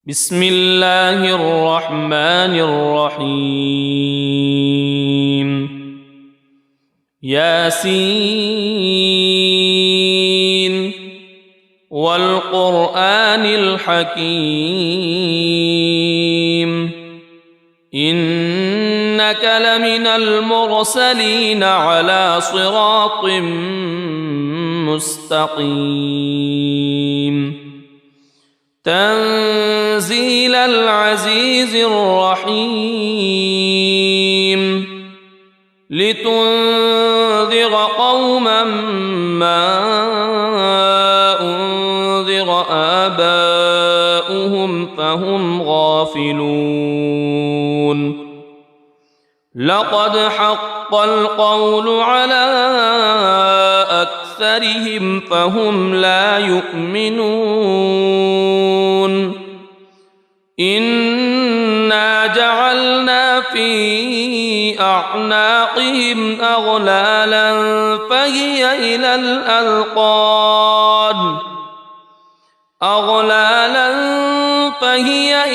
بسم الله الرحمن الرحيم ياسين والقرآن الحكيم إنك لمن المرسلين على صراط مستقيم تنزيل العزيز الرحيم لتنذر قوما ما أنذر آباؤهم فهم غافلون لقد حق القول على أكثرهم فهم لا يؤمنون إنا جعلنا في أعناقهم أغلالا فهي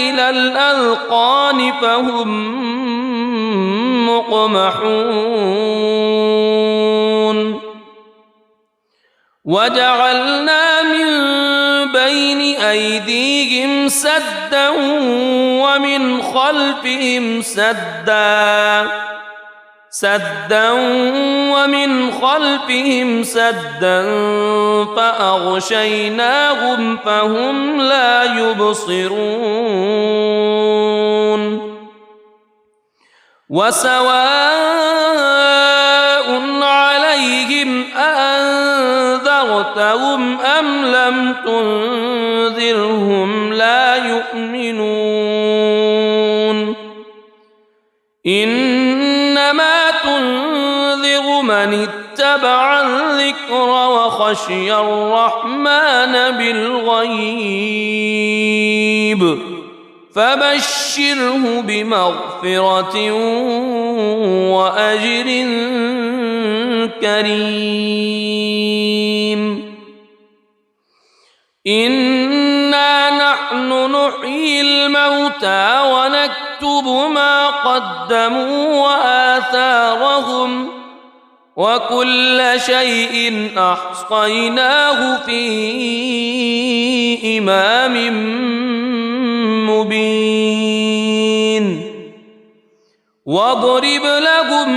إلى الأذقان فهم مقمحون وجعلنا من بين أيديهم سدا ومن خلفهم سدا فأغشيناهم فهم لا يبصرون وسواء عليهم أأنذرتهم أم لم تنذرهم لا يؤمنون إنما تنذر من اتبع الذكر وخشي الرحمن بالغيب فبشره بمغفرة وأجر كريم إنا نحن نحيي الموتى ونكتب ما قدموا وآثارهم وكل شيء أحصيناه في إمام مبين واضرب لهم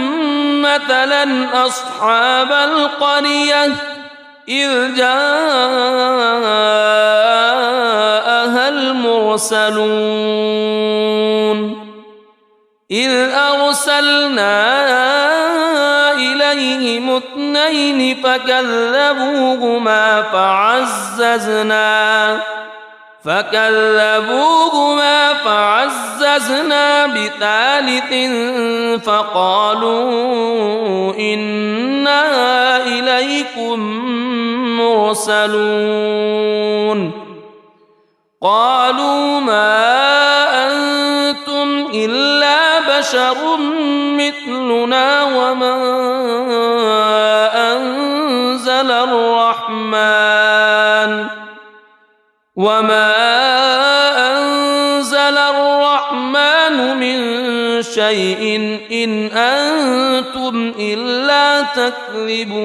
مثلا أصحاب القرية إذ جاءها المرسلون إذ أرسلنا إليهم اثنين فكذبوهما فعززنا بثالث فقالوا إنا إليكم مرسلون قالوا ما أنتم إلا بشر مثلنا وما أنزل الرحمن من شيء إن أنتم إلا تكذبون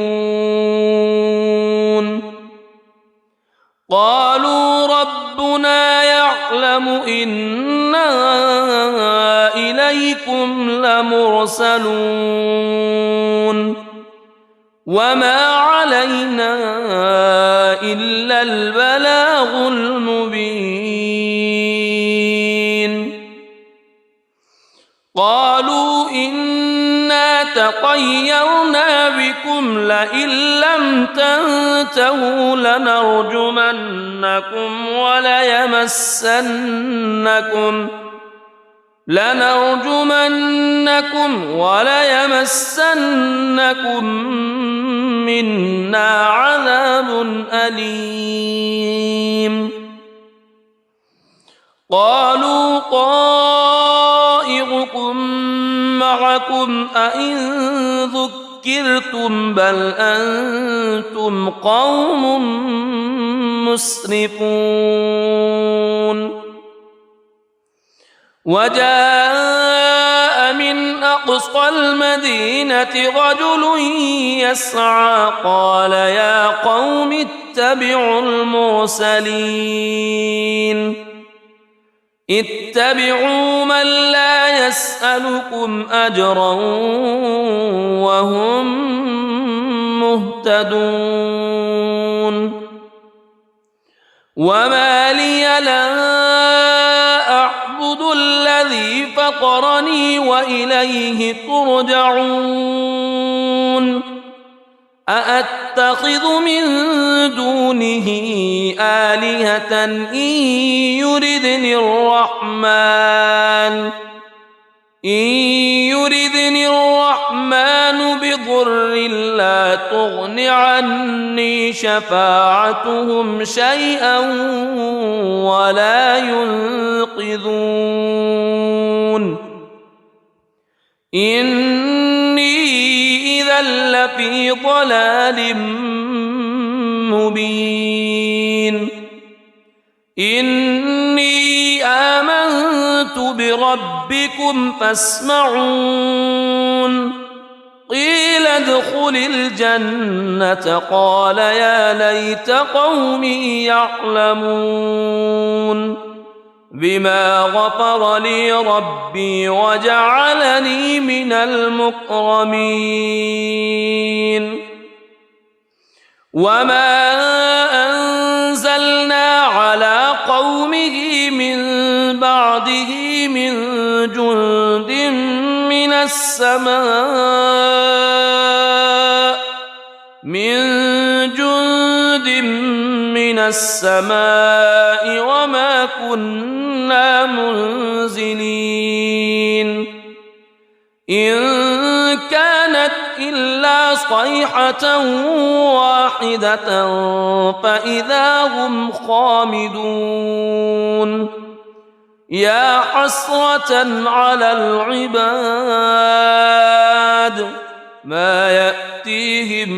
قالوا ربنا يعلم إنا إليكم لمرسلون وما علينا إلا البلاغ المبين قالوا إنا تطيرنا بكم لئن لم تنتهوا لنرجمنكم وليمسنكم منا عذاب أليم قالوا طائركم معكم أئن ذكرتم بل أنتم قوم مسرفون وجاء من أقصى المدينة رجل يسعى قال يا قوم اتبعوا المرسلين اتبعوا من لا يسألكم أجرا وهم مهتدون وما لي لا أعبد الذي فطرني وإليه ترجعون أأتخذ من دونه آلهة إن يردني الرحمن بضر لا تغن عني شفاعتهم شيئا ولا ينقذون إني إذا لفي ضلال مبين إني آمنت بربكم فاسمعون قيل ادخل الجنة قال يا ليت قومي يعلمون بما غفر لي ربي وجعلني من المكرمين وما أنزلنا على قومه من بعده من جند من السماء وما كنا منزلين إن كانت إلا صيحة واحدة فإذا هم خامدون يا حسرة على العباد ما يأتيهم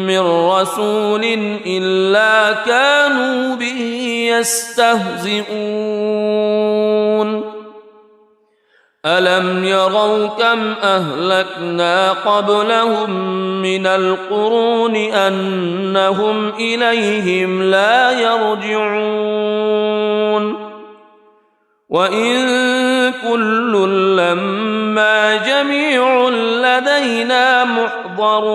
من رسول إلا كانوا به يستهزئون ألم يروا كم أهلكنا قبلهم من القرون أنهم إليهم لا يرجعون وإن كل لما جميع لدينا محضرون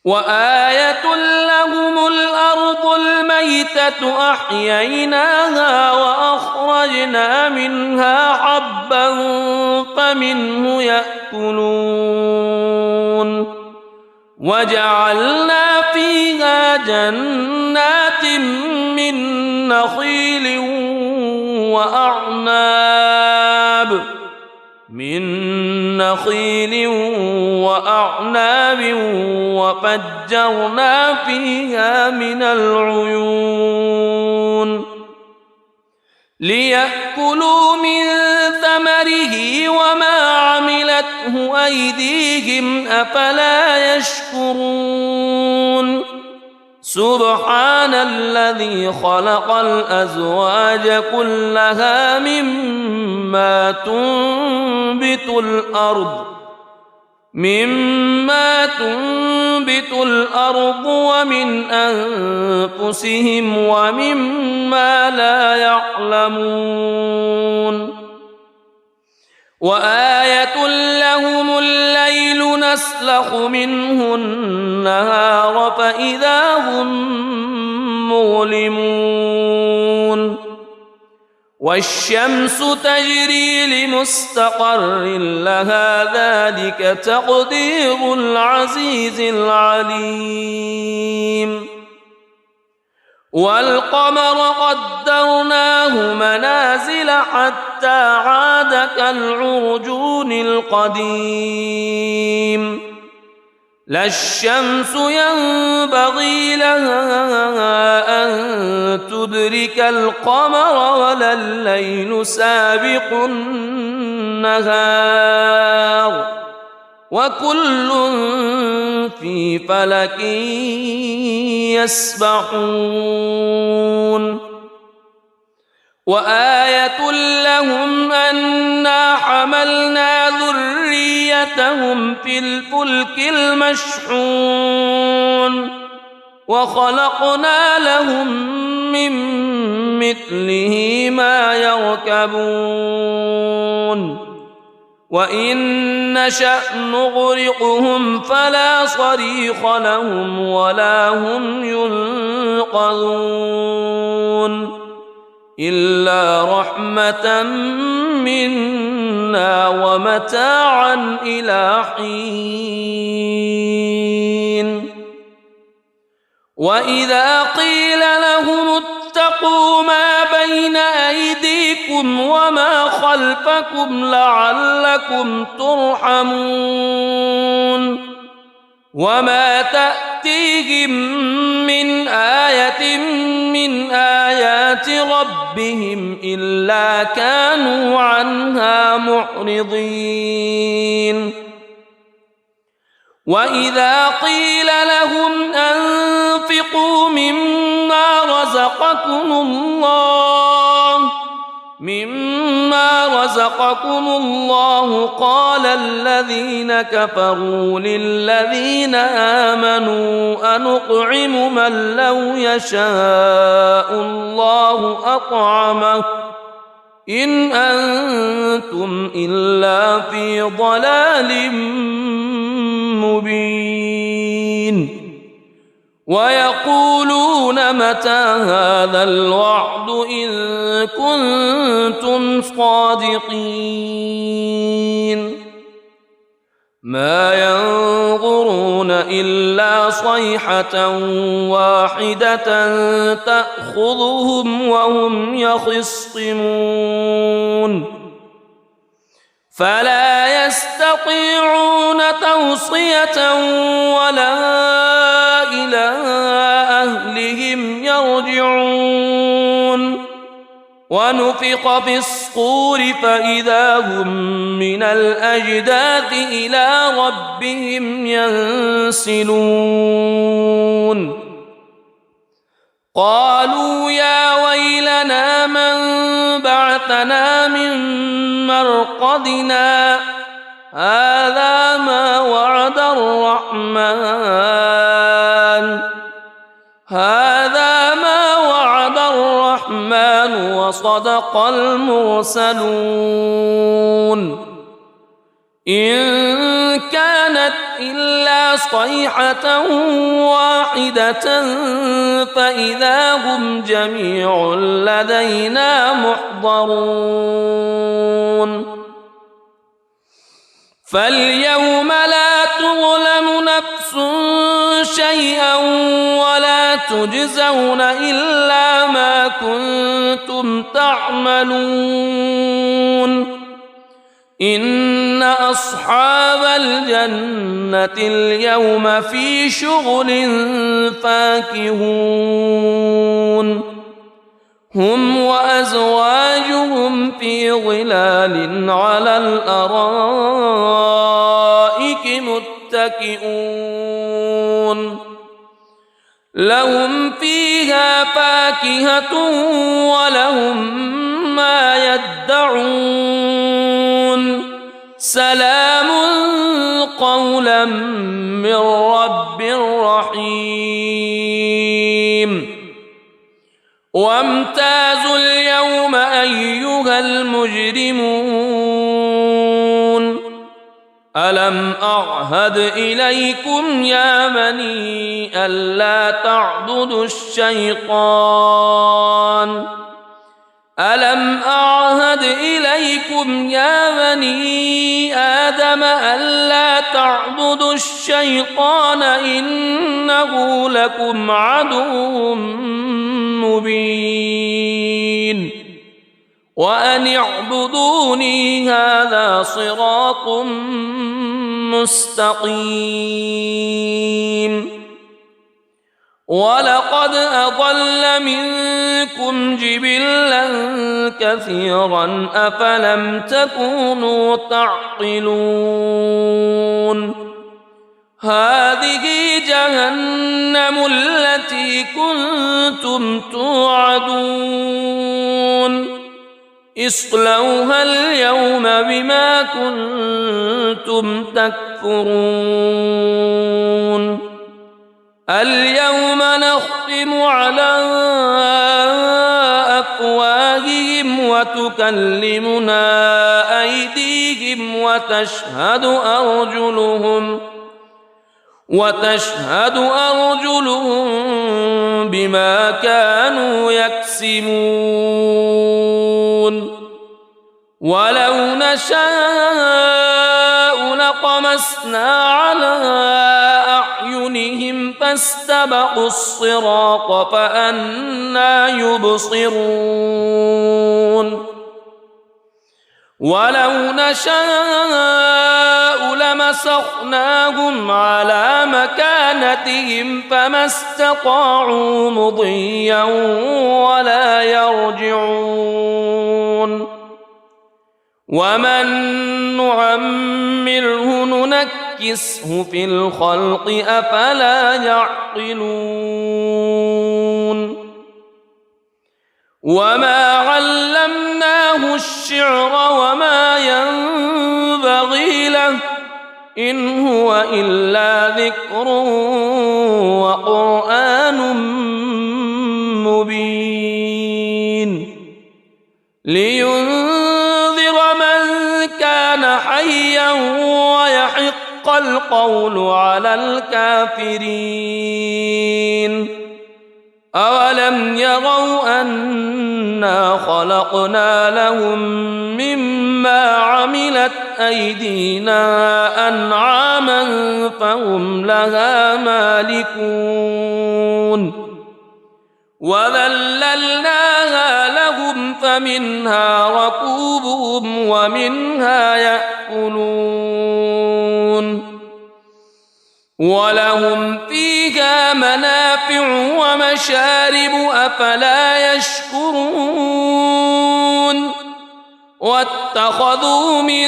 وآية لهم الأرض الميتة أحييناها وأخرجنا منها حبا فمنه يأكلون وجعلنا فيها جنات من نخيل وأعناب وفجرنا فيها من العيون ليأكلوا من ثمره وما عملته أيديهم أفلا يشكرون سبحان الذي خلق الأزواج كلها مما تنبت الأرض ومن أنفسهم ومما لا يعلمون وآية لهم الليل نسلخ منه النهار فإذا هم مظلمون والشمس تجري لمستقر لها ذلك تقدير العزيز العليم والقمر قدرناه منازل حتى عاد كالعرجون القديم لا الشمس ينبغي لها أن تدرك القمر ولا الليل سابق النهار وكل في فلك يسبحون وآية لهم أنا حملنا ذريتهم في الفلك المشحون وخلقنا لهم من مثله ما يركبون وإن نشأ نغرقهم فلا صريخ لهم ولا هم ينقذون إلا رحمة منا ومتاعا إلى حين وإذا قيل لهم اتقوا ما بين أيديكم وما خلفكم لعلكم ترحمون وما تأتيهم من آية من آيات ربهم إلا كانوا عنها معرضين وإذا قيل لهم أنفقوا مما رزقكم الله قال الذين كفروا للذين آمنوا أنطعم من لو يشاء الله أطعمه إن أنتم إلا في ضلال مبين ويقولون متى هذا الوعد إن كنتم صادقين ما ينظرون إلا صيحة واحدة تأخذهم وهم يخصمون فلا يستطيعون توصية ولا إلى أهلهم يرجعون ونفخ في الصور فإذا هم من الأجداث إلى ربهم ينسلون قالوا يا ويلنا من بعثنا من مرقدنا هذا ما وعد الرحمن وصدق المرسلون إن كانت إلا صيحة واحدة فإذا هم جميع لدينا محضرون فاليوم لا تظلم نفس شيئا ولا تجزون إلا ما كنتم تعملون إن أصحاب الجنة اليوم في شغل فاكهون هم وأزواجهم في ظلال على الأرائك متكئون لهم فيها فاكهة ولهم ما يدعون سلام قولا من رب رحيم وامتازوا اليوم أيها المجرمون ألم أعهد إليكم يا بني ألا تعبدوا الشيطان ألم أعهد إليكم يا بني آدم ألا تعبدوا الشيطان إنه لكم عدو مبين وأن اعبدوني هذا صراط مستقيم ولقد أضل منكم جبلا كثيرا أفلم تكونوا تعقلون هذه جهنم التي كنتم توعدون اصلوها اليوم بما كنتم تكفرون اليوم نختم على أفواههم وتكلمنا أيديهم وتشهد أرجلهم بما كانوا يكسبون ولو نشاء لطمسنا على أعينهم فاستبقوا الصراط فأنى يبصرون ولو نشاء لمسخناهم على مكانتهم فما استطاعوا مضيا ولا يرجعون ومن نعمره ننكسه في الخلق أفلا يعقلون وما علمناه الشعر وما ينبغي له إن هو إلا ذكر وقرآن مبين لينذر من كان حيا ويحق القول على الكافرين أولم يروا أنا خلقنا لهم مما عملت أيدينا أنعاما فهم لها مالكون وذللناها لهم فمنها ركوبهم ومنها يأكلون ولهم فيها منافع ومشارب أفلا يشكرون واتخذوا من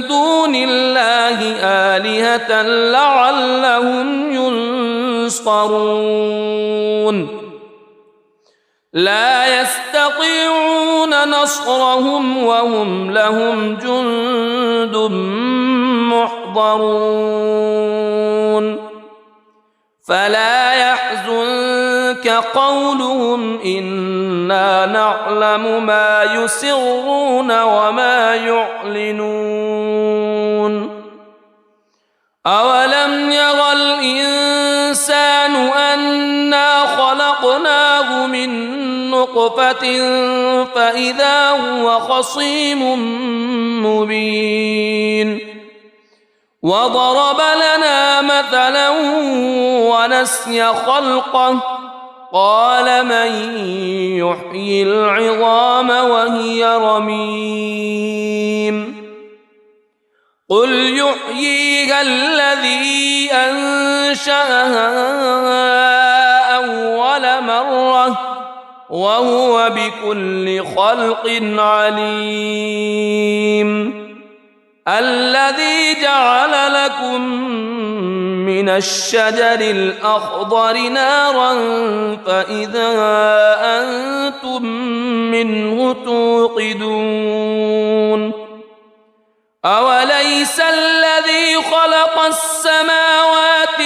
دون الله آلهة لعلهم ينصرون لا يستطيعون نصرهم وهم لهم جند محضرون فلا يحزنك قولهم إنا نعلم ما يسرون وما يعلنون أولم ير الإنسان أنا خلقناه من نطفة فإذا هو خصيم مبين وضرب لنا مثلا ونسي خلقه قال من يحيي العظام وهي رميم قل يحييها الذي أنشأها أول مرة وهو بكل خلق عليم الذي جعل لكم من الشجر الأخضر نارا فإذا أنتم منه توقدون أوليس الذي خلق السماوات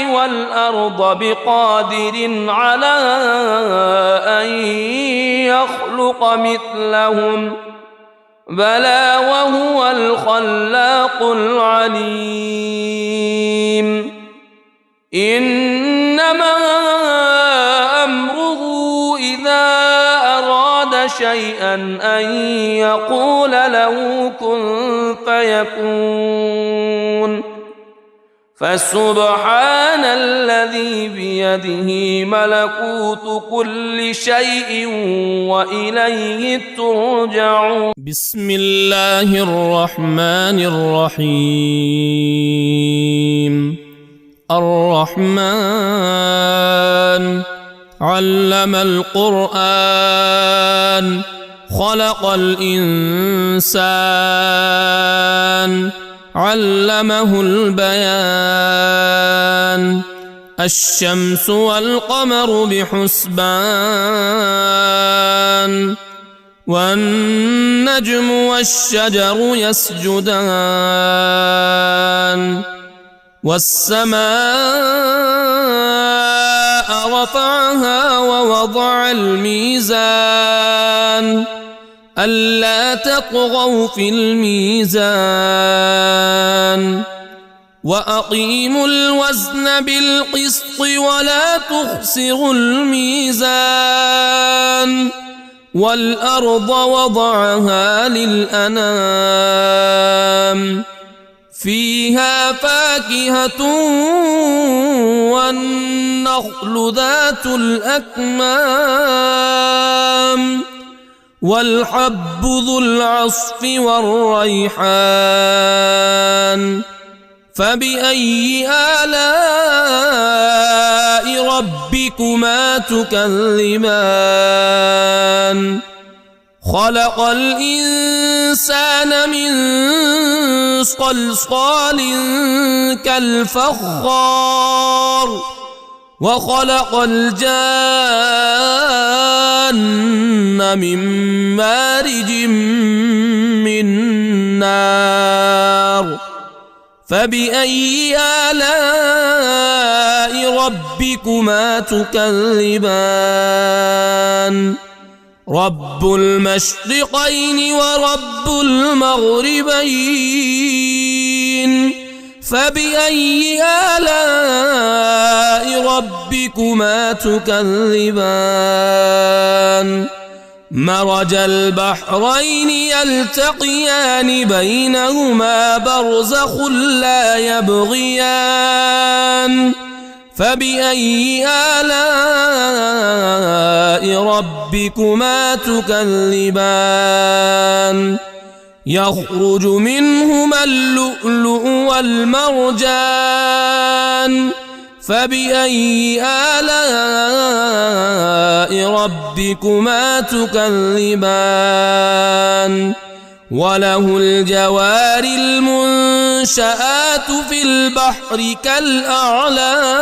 والأرض بقادر على أن يخلق مثلهم بلى وهو الخلاق العليم إنما أمره إذا أراد شيئا أن يقول له كن فيكون فسبحان الذي بيده ملكوت كل شيء وإليه ترجعون بسم الله الرحمن الرحيم الرحمن علم القرآن خلق الإنسان علمه البيان الشمس والقمر بحسبان والنجم والشجر يسجدان والسماء رفعها ووضع الميزان ألا تطغوا في الميزان وأقيموا الوزن بالقسط ولا تخسروا الميزان والأرض وضعها للأنام فيها فاكهة والنخل ذات الأكمام والحب ذو العصف والريحان فبأي آلاء ربكما تكذبان خلق الإنسان من صلصال كالفخار وخلق الجان من مارج من نار فبأي آلاء ربكما تكذبان رب المشرقين ورب المغربين فبأي آلاء ربكما تكذبان مرج البحرين يلتقيان بينهما برزخ لا يبغيان فبأي آلاء ربكما تكذبان يخرج منهما اللؤلؤ والمرجان فبأي آلاء ربكما تكذبان وله الجوار المنشآت في البحر كالأعلام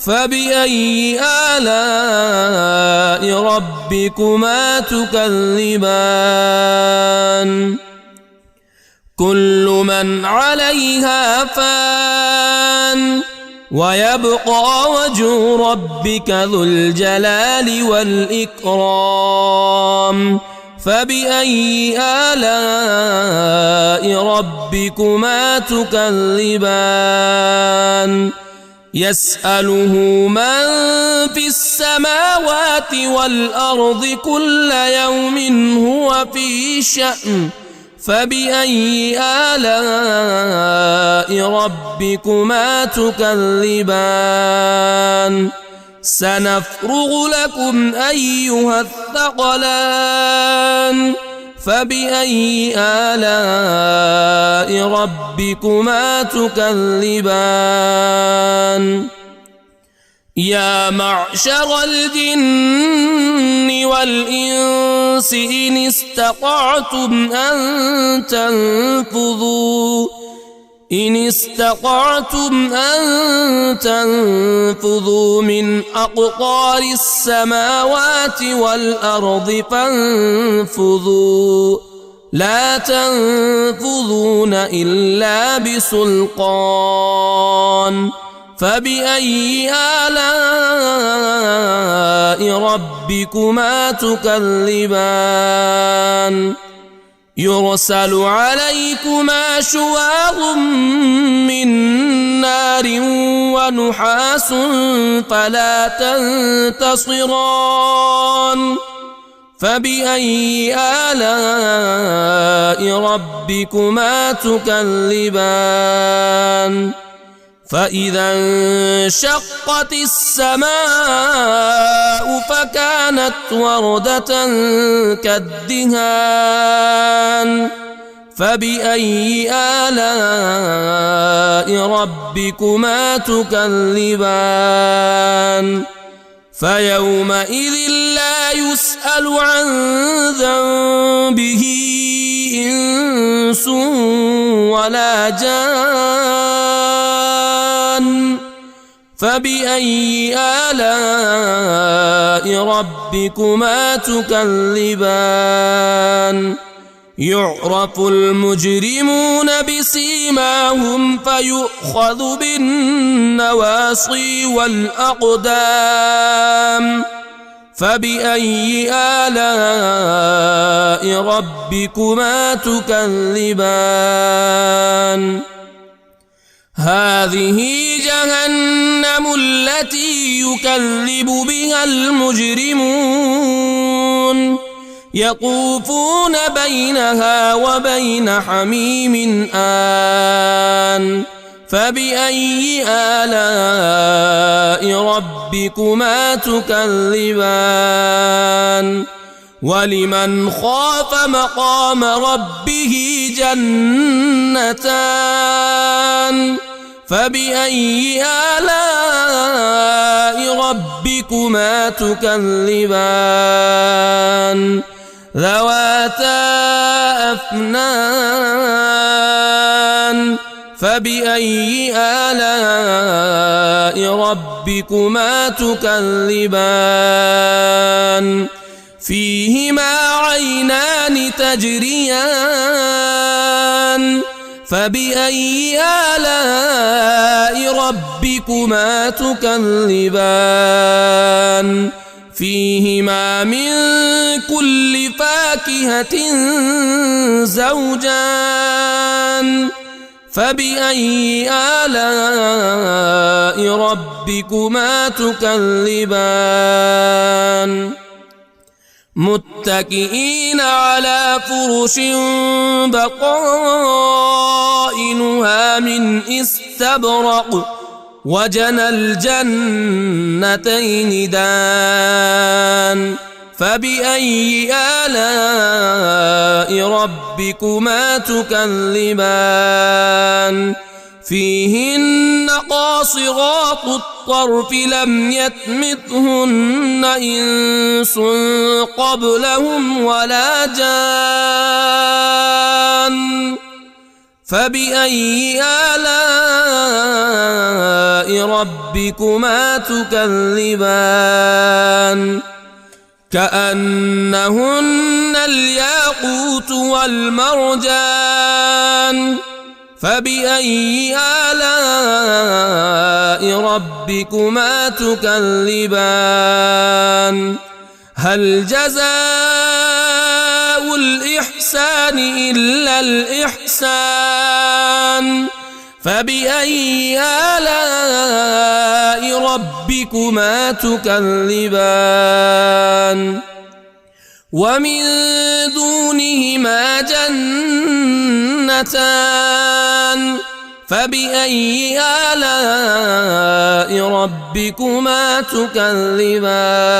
فبأي آلاء ربكما تكذبان كل من عليها فان ويبقى وجه ربك ذو الجلال والإكرام فبأي آلاء ربكما تكذبان يسأله من في السماوات والأرض كل يوم هو في شأن فبأي آلاء ربكما تكذبان سنفرغ لكم أيها الثقلان فبأي آلاء ربكما تكذبان يا معشر الجن والإنس إن استطعتم أن تنفذوا من أقطار السماوات والأرض فانفذوا لا تنفذون إلا بسلطان فبأي آلاء ربكما تكذبان يرسل عليكما شواظ من نار ونحاس فلا تنتصران فبأي آلاء ربكما تكذبان فإذا انشقت السماء فكانت وردة كالدهان فبأي آلاء ربكما تكذبان فيومئذ لا يسأل عن ذنبه إنس ولا جان فبأي آلاء ربكما تكذبان يعرف المجرمون بسيماهم فيؤخذ بالنواصي والأقدام فبأي آلاء ربكما تكذبان هذه جهنم التي يكذب بها المجرمون يطوفون بينها وبين حميم آن فبأي آلاء ربكما تكذبان ولمن خاف مقام ربه جنتان فبأي آلاء ربكما تكذبان ذواتا أفنان فبأي آلاء ربكما تكذبان فيهما عينان تجريان فبأي آلاء ربكما تكذبان فيهما من كل فاكهة زوجان فبأي آلاء ربكما تكذبان متكئين على فرش بطائنها من استبرق وجنى الجنتين دان فبأي آلاء ربكما تكذبان فيهن قاصرات الطرف لم يطمثهن إنس قبلهم ولا جان فبأي آلاء ربكما تكذبان كأنهن الياقوت والمرجان فبأي آلاء ربكما تكذبان هل جزاء الإحسان إلا الإحسان فبأي آلاء ربكما تكذبان ومن دونهما جنتان فبأي آلاء ربكما تكذبان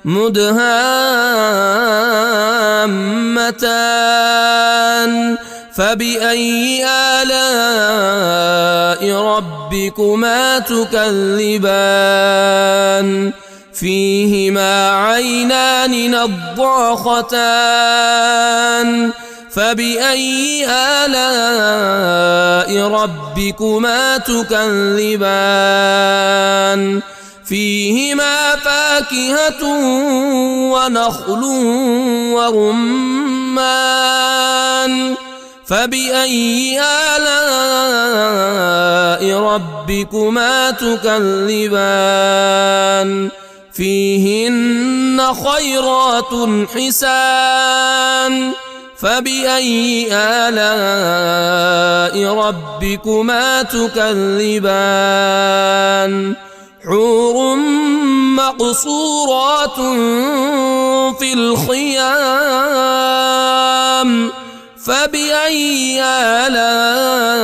مدهامتان فبأي آلاء ربكما تكذبان فيهما عينان نضاختان فبأي آلاء ربكما تكذبان فيهما فاكهة ونخل ورمان فبأي آلاء ربكما تكذبان فيهن خيرات حسان فبأي آلاء ربكما تكذبان حور مقصورات في الخيام فبأي آلاء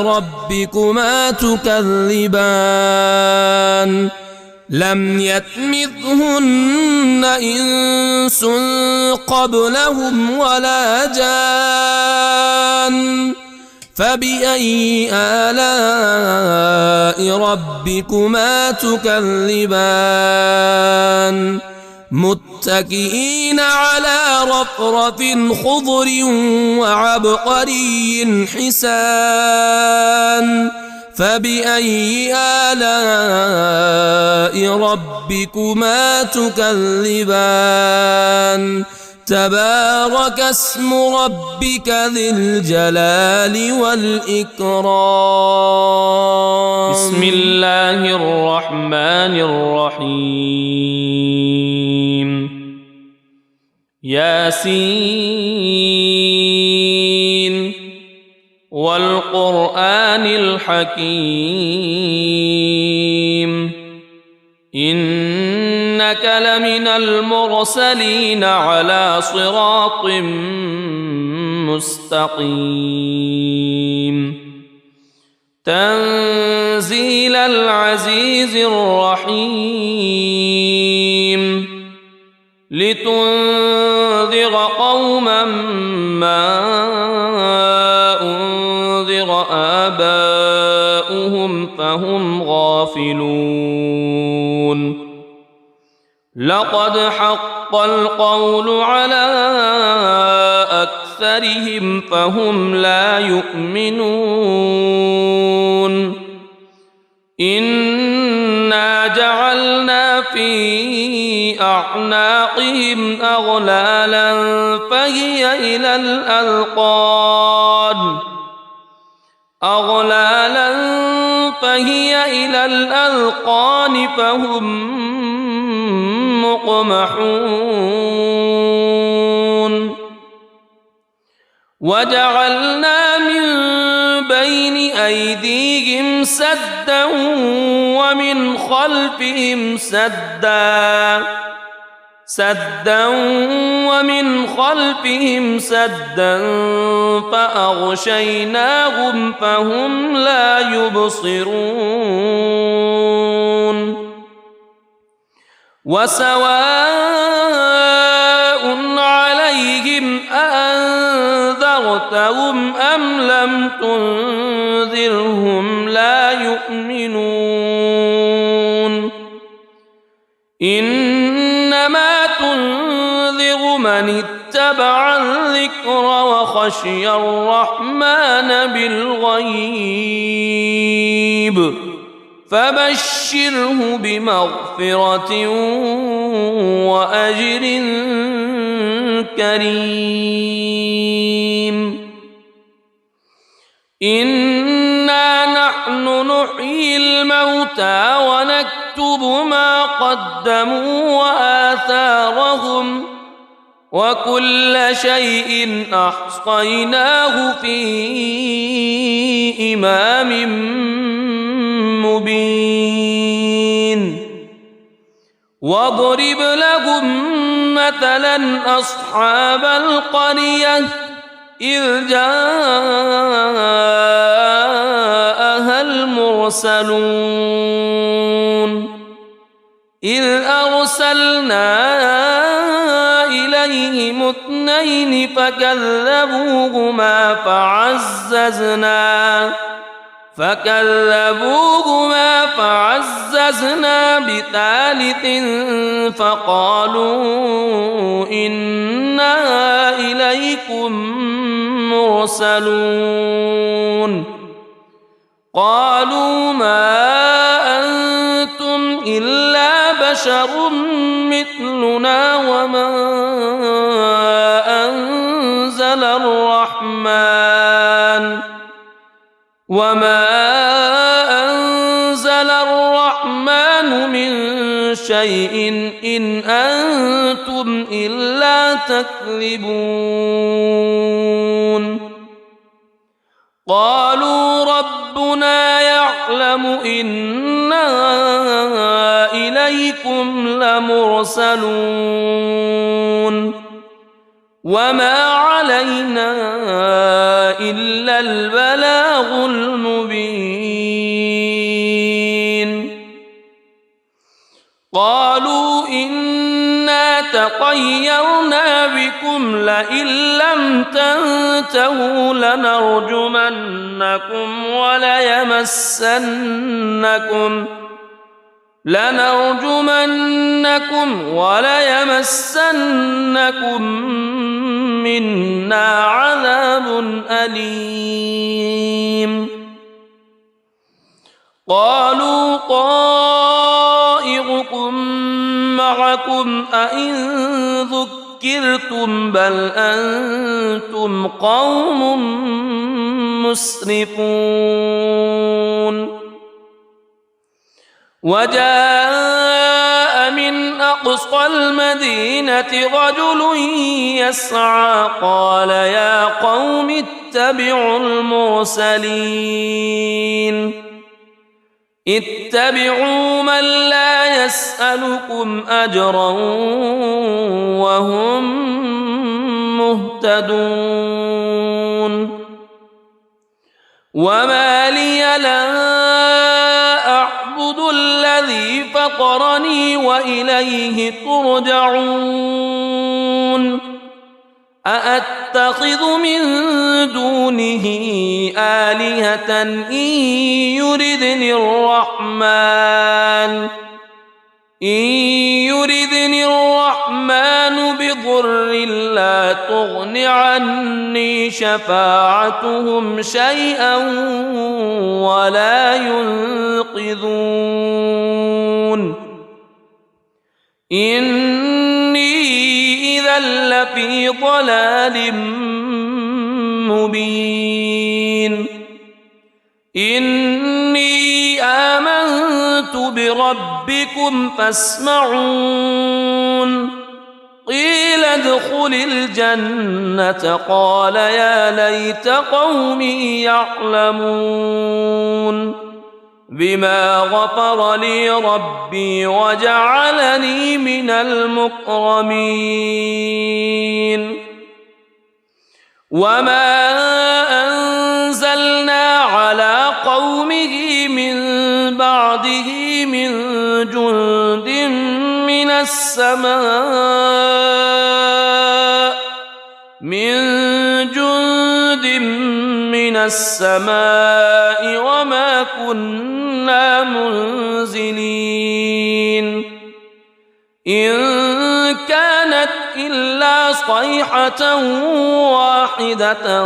ربكما تكذبان لم يطمثهن إنس قبلهم ولا جان فبأي آلاء ربكما تكذبان متكئين على رفرف خضر وعبقري حسان فبأي آلاء ربكما تكذبان تبارك اسم ربك ذي الجلال والإكرام. بسم الله الرحمن الرحيم. ياسين والقرآن الحكيم إنك لمن المرسلين على صراط مستقيم تنزيل العزيز الرحيم لتنذر قوما ما أنذر آباؤهم فهم غافلون لقد حق القول على أكثرهم فهم لا يؤمنون إنا جعلنا في أعناقهم أغلالا فهي إلى الأذقان فهم مقمحون وجعلنا من بين أيديهم سدا ومن خلفهم سدا فأغشيناهم فهم لا يبصرون وسواء عليهم أأنذرتهم أم لم تنذرهم لا يؤمنون إنما تنذر من اتبع الذكر وخشي الرحمن بالغيب فبشره بمغفرة وأجر كريم إنا نحن نحيي الموتى ونكتب ما قدموا وآثارهم وكل شيء أحصيناه في إمام مبين واضرب لهم مثلا أصحاب القرية إذ جاءها المرسلون إذ أرسلنا إليهم اثنين فكذبوهما فعززنا بثالث فقالوا إنا إليكم مرسلون قالوا ما أنتم إلا بشر مثلنا وما أنزل الرحمن من شيء إن أنتم إلا تكذبون قالوا ربنا يعلم إنا إليكم لمرسلون وما علينا إلا البلاغ المبين قالوا إنا تطيرنا بكم لئن لم تنتهوا لنرجمنكم وليمسنكم منا عذاب أليم قالوا طائركم معكم أئن ذكرتم بل أنتم قوم مسرفون وجاء من أقصى المدينة رجل يسعى قال يا قوم اتبعوا المرسلين اتبعوا من لا يسألكم أجرا وهم مهتدون وما لي لا أعبد الذي فطرني وإليه ترجعون أأتخذ من دونه آلهة إن يردني الرحمن بضر لا تغن عني شفاعتهم شيئا ولا ينقذون إني إذا لفي ضلال مبين إني آمنت بربكم فاسمعون قيل ادخل الجنة قال يا ليت قومي يعلمون بما غفر لي ربي وجعلني من المكرمين وما أنزلنا على قومه من بعده من جند من السماء وما كنا منزلين إن كانت إلا صيحة واحدة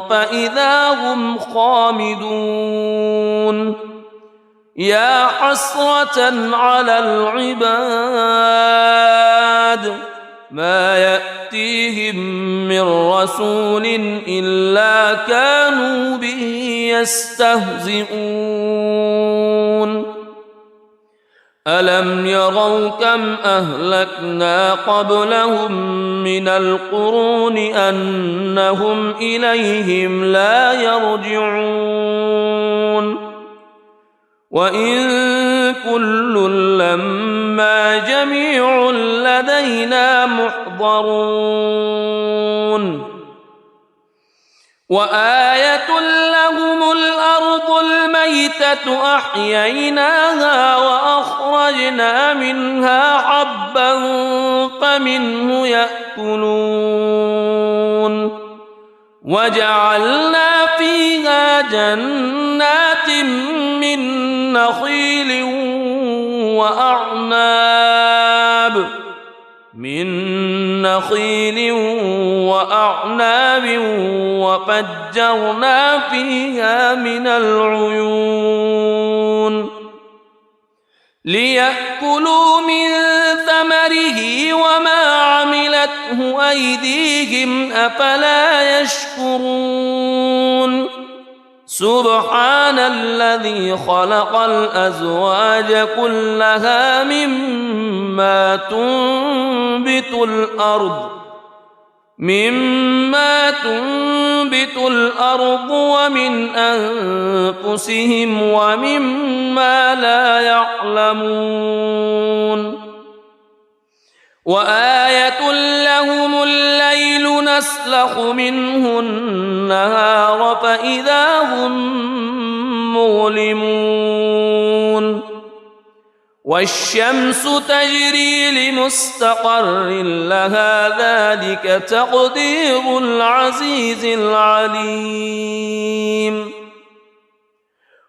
فإذا هم خامدون يا حسرة على العباد ما يأتيهم من رسول إلا كانوا به يستهزئون ألم يروا كم أهلكنا قبلهم من القرون أنهم إليهم لا يرجعون وإن كل لما جميع لدينا محضرون وآية لهم الأرض الميتة أحييناها وأخرجنا منها حبا فمنه يأكلون وجعلنا فيها جنات من نخيل وأعناب وفجرنا فيها من العيون ليأكلوا من ثمره وما عملته أيديهم أفلا يشكرون سبحان الذي خلق الأزواج كلها مما تنبت الأرض ومن أنفسهم ومما لا يعلمون وآية لهم الليل نسلخ منه النهار فإذا هم مظلمون والشمس تجري لمستقر لها ذلك تقدير العزيز العليم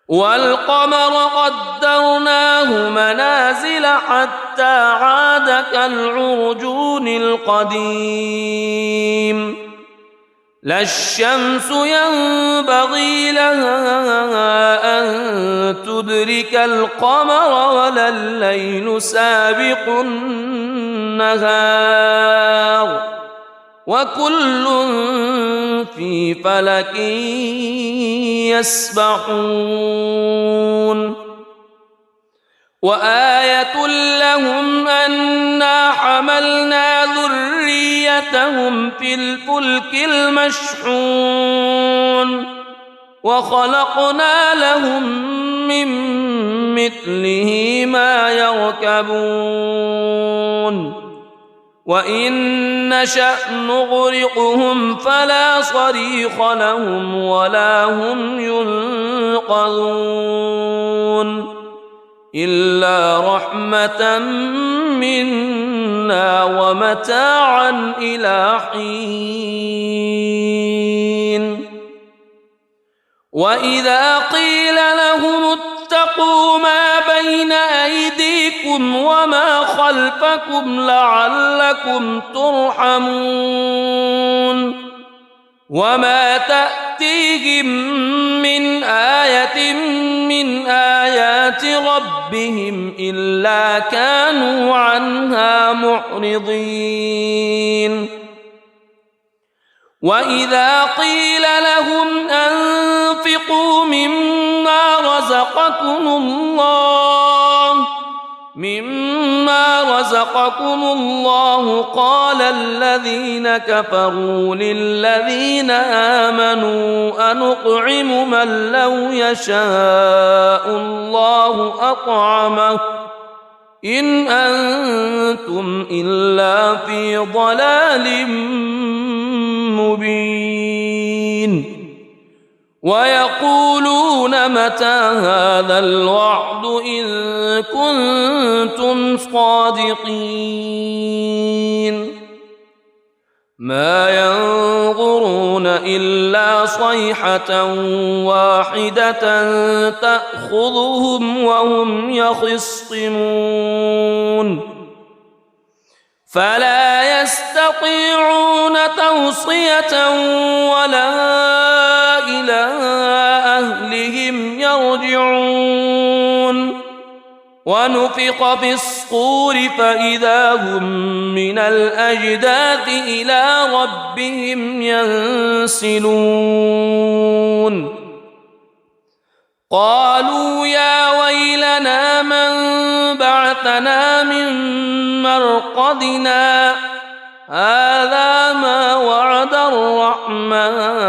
والقمر قدرناه منازل حتى عاد كالعرجون القديم لا الشمس ينبغي لها أن تدرك القمر ولا الليل سابق النهار وكل في فلك يسبحون وآية لهم أنا حملنا ذريتهم في الفلك المشحون وخلقنا لهم من مثله ما يركبون وإن نشأ نغرقهم فلا صريخ لهم ولا هم ينقذون إلا رحمة منا ومتاعا إلى حين وإذا قيل لهم اتقوا ما بين أيديكم وما خلفكم لعلكم ترحمون وما تأتيهم من آية من آيات ربهم إلا كانوا عنها معرضين وإذا قيل لهم أنفقوا مما رزقكم الله قال الذين كفروا للذين آمنوا أنطعم من لو يشاء الله أطعمه إن أنتم إلا في ضلال مبين ويقولون متى هذا الوعد إن كنتم صادقين ما ينظرون إلا صيحة واحدة تأخذهم وهم يخصمون فلا يستطيعون توصية ولا إلى أهلهم يرجعون ونفخ في الصور فإذا هم من الأجداث إلى ربهم ينسلون قالوا يا ويلنا من بعثنا من مرقدنا هذا ما وعد الرحمن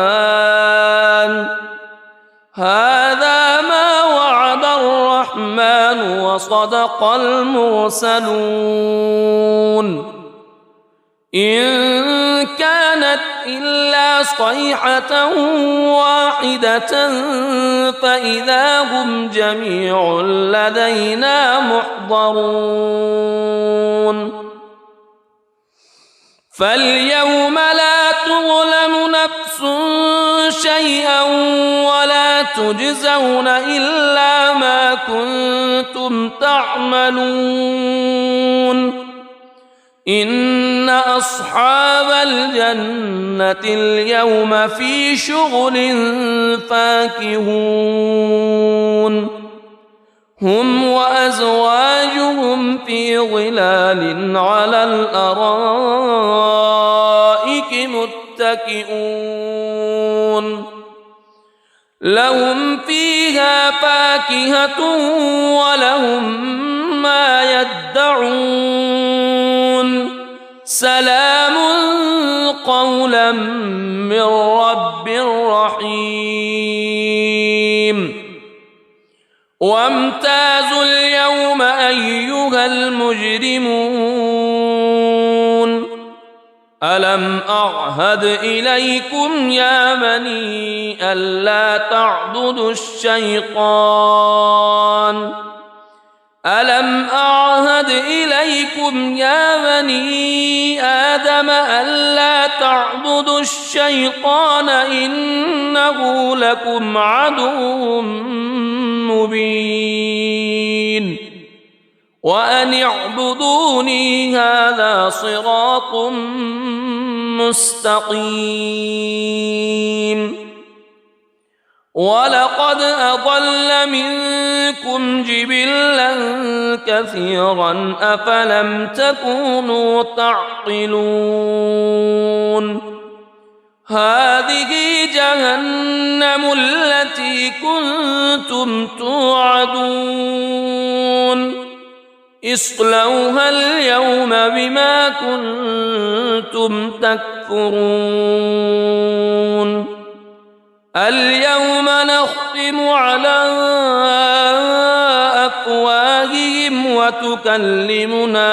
وصدق المرسلون إن كانت إلا صيحة واحدة فإذا هم جميع لدينا محضرون فاليوم لا تظلم نفس شيئا ولا تجزون إلا ما كنتم تعملون إن أصحاب الجنة اليوم في شغل فاكهون هم وأزواجهم في ظلال على الأرائك متكئون لهم فيها فاكهة ولهم ما يدعون سلام قولا من رب رحيم وامتازوا اليوم أيها المجرمون ألم أعهد إليكم يا بني ألا تعبدوا الشيطان ألم أعهد إليكم يا بني آدم ألا تعبدوا الشيطان إنه لكم عدو مبين وأن اعبدوني هذا صراط مستقيم ولقد أضل منكم جبلا كثيرا أفلم تكونوا تعقلون هذه جهنم التي كنتم توعدون اصلوها اليوم بما كنتم تكفرون اليوم نختم على أفواههم وتكلمنا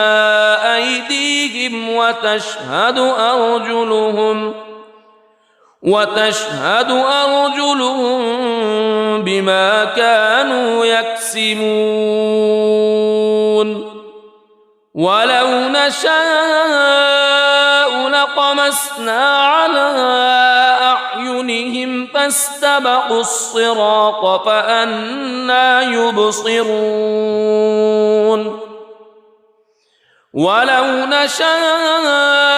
أيديهم وتشهد أرجلهم بما كانوا يكسبون ولو نشاء لطمسنا على أعينهم فاستبقوا الصراط فأنى يبصرون ولو نشاء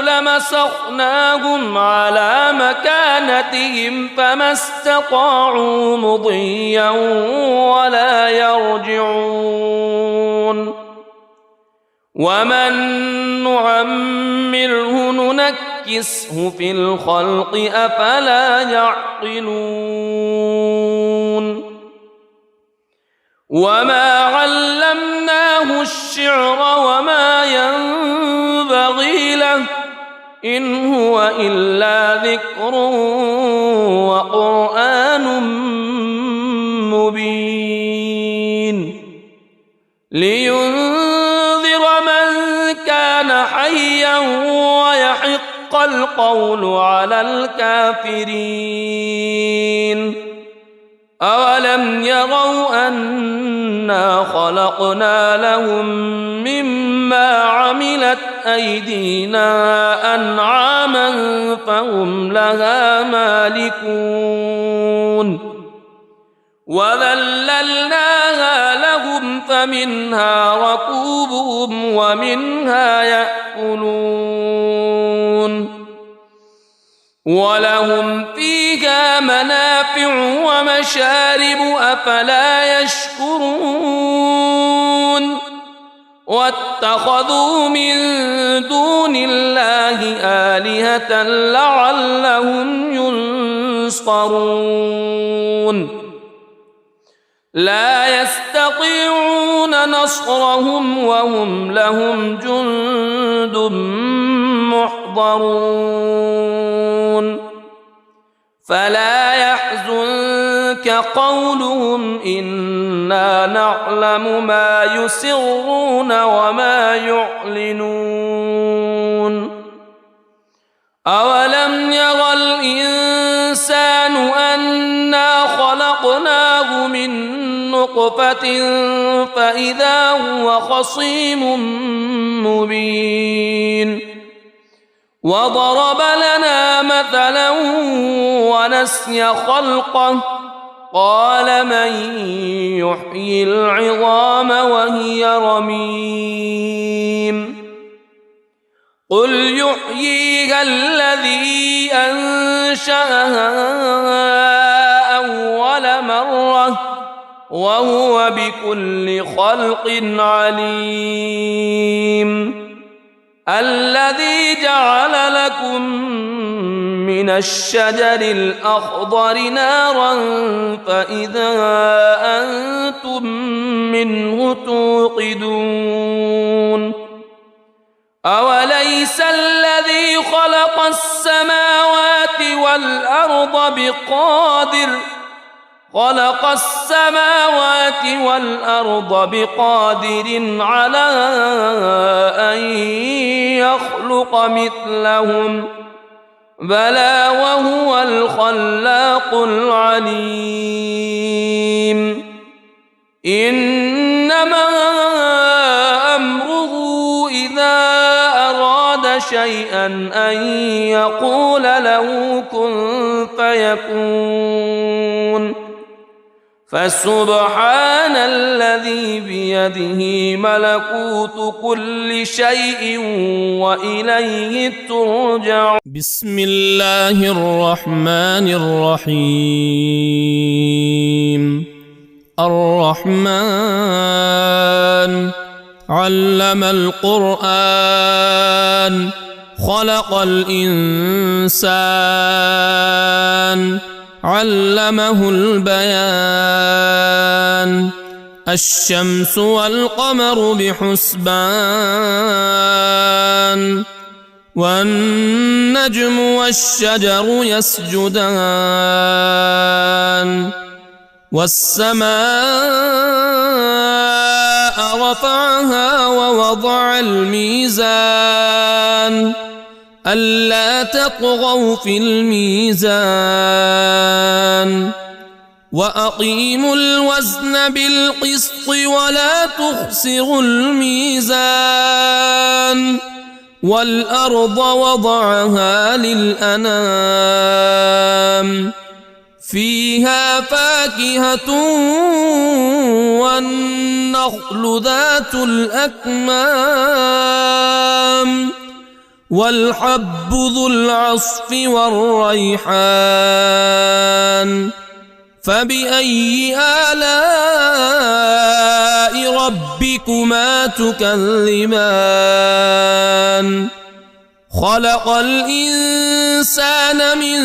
لمسخناهم على مكانتهم فما استطاعوا مضيا ولا يرجعون ومن نعمره ننكسه في الخلق أفلا يعقلون وما علمناه الشعر وما ينبغي له إن هو إلا ذكر وقرآن مبين لينذر من كان حيا ويحق القول على الكافرين أولم يروا أنا خلقنا لهم مما عملت أيدينا أنعاما فهم لها مالكون وذللناها لهم فمنها ركوبهم ومنها يأكلون ولهم فيها منافع ومشارب أفلا يشكرون واتخذوا من دون الله آلهة لعلهم ينصرون لا يستطيعون نصرهم وهم لهم جند محضرون فلا يحزنك قولهم إنا نعلم ما يسرون وما يعلنون أولم ير الإنسان أنا خلقناه من نطفة فإذا هو خصيم مبين وضرب لنا مثلا ونسي خلقه قال من يحيي العظام وهي رميم قل يحييها الذي أنشأها أول مرة وهو بكل خلق عليم الذي جعل لكم من الشجر الأخضر نارا فإذا أنتم منه توقدون أوليس الذي خلق السماوات والأرض بقادر على أن يخلق مثلهم بلى وهو الخلاق العليم إنما أمره إذا أراد شيئا أن يقول له كن فيكون فسبحان الذي بيده ملكوت كل شيء وإليه ترجع. بسم الله الرحمن الرحيم. الرحمن علم القرآن خلق الإنسان علمه البيان. الشمس والقمر بحسبان والنجم والشجر يسجدان. والسماء رفعها ووضع الميزان ألا تطغوا في الميزان وأقيموا الوزن بالقسط ولا تخسروا الميزان. والأرض وضعها للأنام فيها فاكهة والنخل ذات الأكمام والحب ذو العصف والريحان. فبأي آلاء ربكما تكذبان. خلق الإنسان من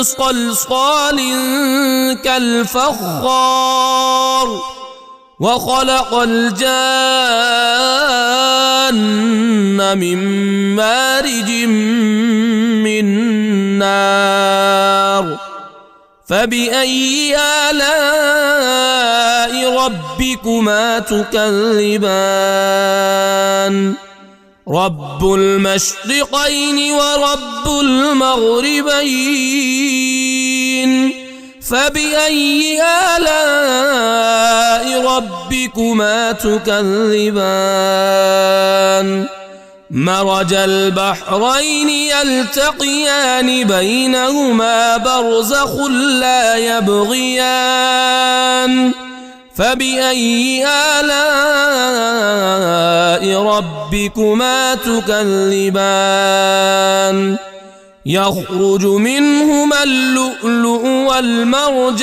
صلصال كالفخار وخلق الجان من مارج من نار. فبأي آلاء ربكما تكذبان. رب المشرقين ورب المغربين. فبأي آلاء ربكما تكذبان. مرج البحرين يلتقيان بينهما برزخ لا يبغيان. فبأي آلاء ربكما تكذبان. يخرج منهما اللؤلؤ والمرجان.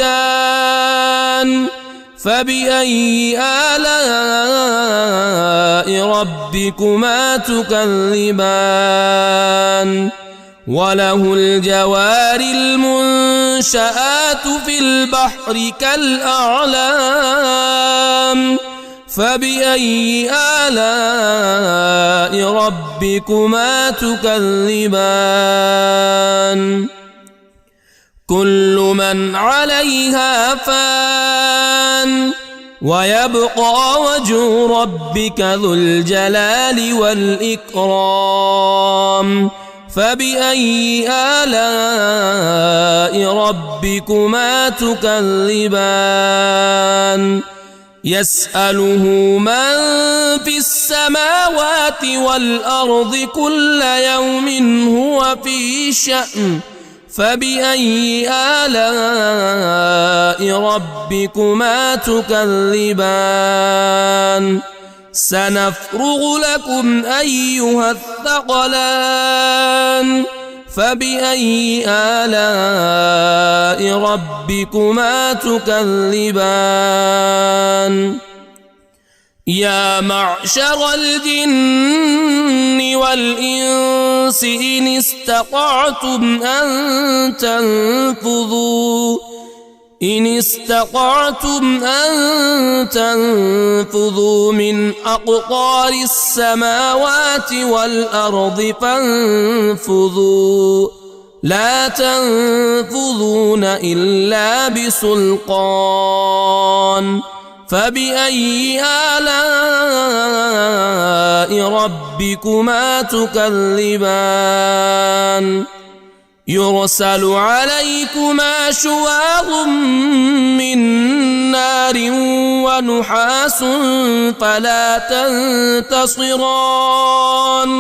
فبأي آلاء ربكما تكذبان. وله الجوار المنشآت في البحر كالأعلام. فبأي آلاء ربكما تكذبان. كل من عليها فان ويبقى وجه ربك ذو الجلال والإكرام. فبأي آلاء ربكما تكذبان. يسأله من في السماوات والأرض كل يوم هو في شأن. فبأي آلاء ربكما تكذبان. سنفرغ لكم أيها الثقلان. فبأي آلاء ربكما تكذبان. يا معشر الجن والإنس إن استطعتم أن تنفذوا من أقطار السماوات والأرض فانفذوا لا تنفذون إلا بسلطان. فبأي آلاء ربكما تكذبان. يرسل عليكما شواظ من نار ونحاس فلا تنتصران.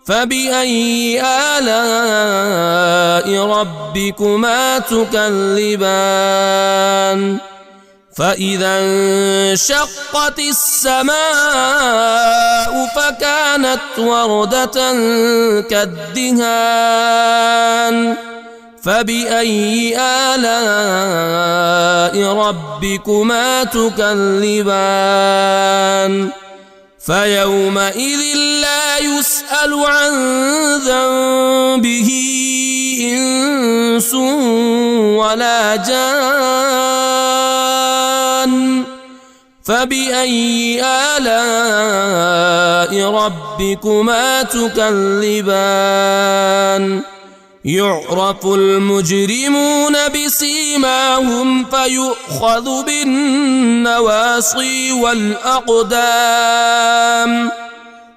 فبأي آلاء ربكما تكذبان فإذا انشقت السماء فكانت وردة كالدهان فبأي آلاء ربكما تكذبان فيومئذ لا يسأل عن ذنبه إنس ولا جان فبأي آلاء ربكما تكذبان يعرف المجرمون بسيماهم فيؤخذ بالنواصي والأقدام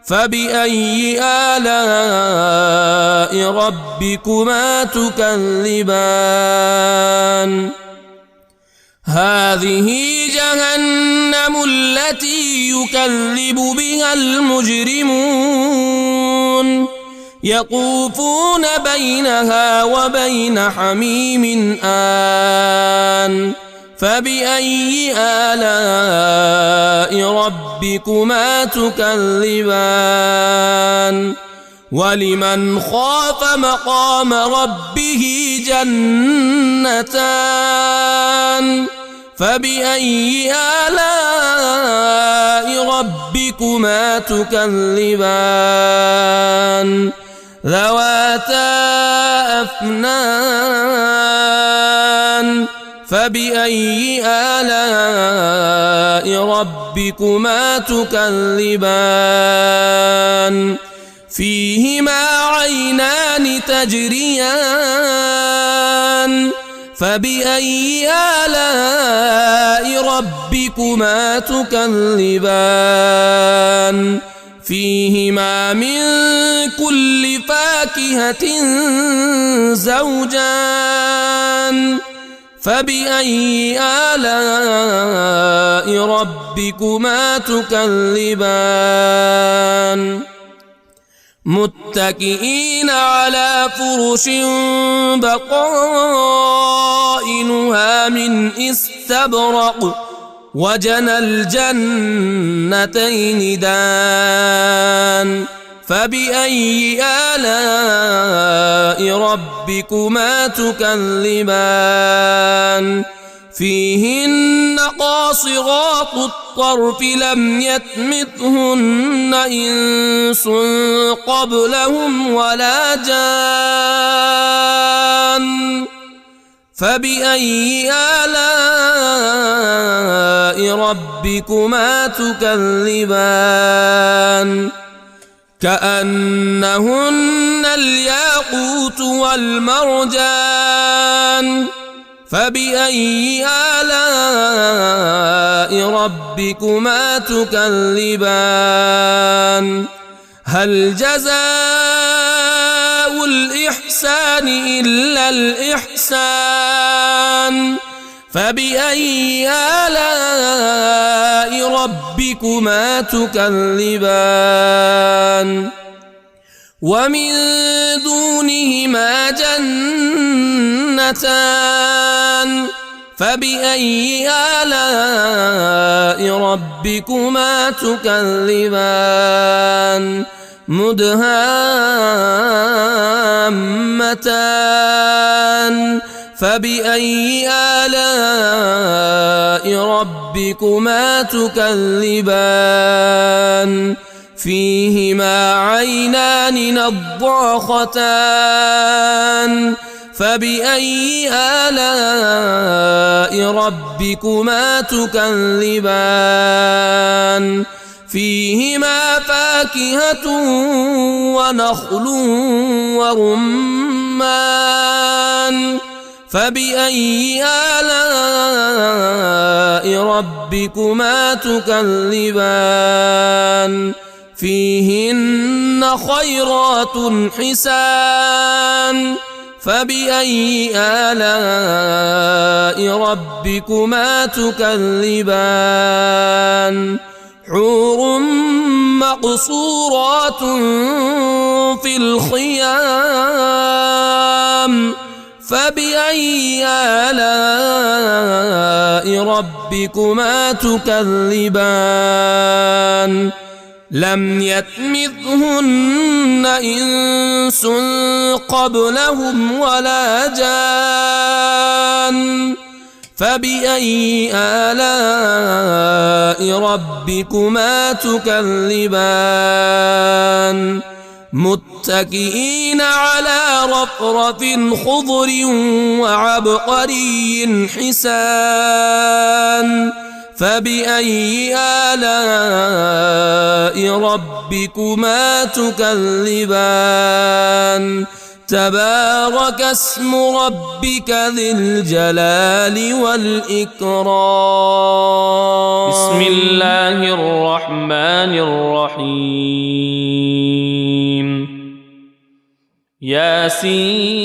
فبأي آلاء ربكما تكذبان هذه جهنم التي يكذب بها المجرمون يطوفون بينها وبين حميم آن فبأي آلاء ربكما تكذبان ولمن خاف مقام ربه جنتان فبأي آلاء ربكما تكذبان ذواتا أفنان فبأي آلاء ربكما تكذبان فيهما عينان تجريان فبأي آلاء ربكما تكذبان فيهما من كل فاكهة زوجان فبأي آلاء ربكما تكذبان متكئين على فرش بطائنها من استبرق وجنى الجنتين دان فبأي آلاء ربكما تكذبان فيهن قاصرات الطرف لم يطمثهن إنس قبلهم ولا جان فبأي آلاء ربكما تكذبان كأنهن الياقوت والمرجان فبأي آلاء ربكما تكذبان هل جزاء الإحسان إلا الإحسان فبأي آلاء ربكما تكذبان ومن دونهما جنتان فبأي آلاء ربكما تكذبان مدهامتان فبأي آلاء ربكما تكذبان فيهما عينان نضاختان فبأي آلاء ربكما تكذبان فيهما فاكهة ونخل ورمان فبأي آلاء ربكما تكذبان فيهن خيرات حسان فبأي آلاء ربكما تكذبان حور مقصورات في الخيام فبأي آلاء ربكما تكذبان لم يطمثهن إنس قبلهم ولا جان فبأي آلاء ربكما تكذبان متكئين على رفرف خضر وعبقري حسان فبأي آلاء ربكما تكذبان تبارك اسم ربك ذي الجلال والإكرام بسم الله الرحمن الرحيم ياسين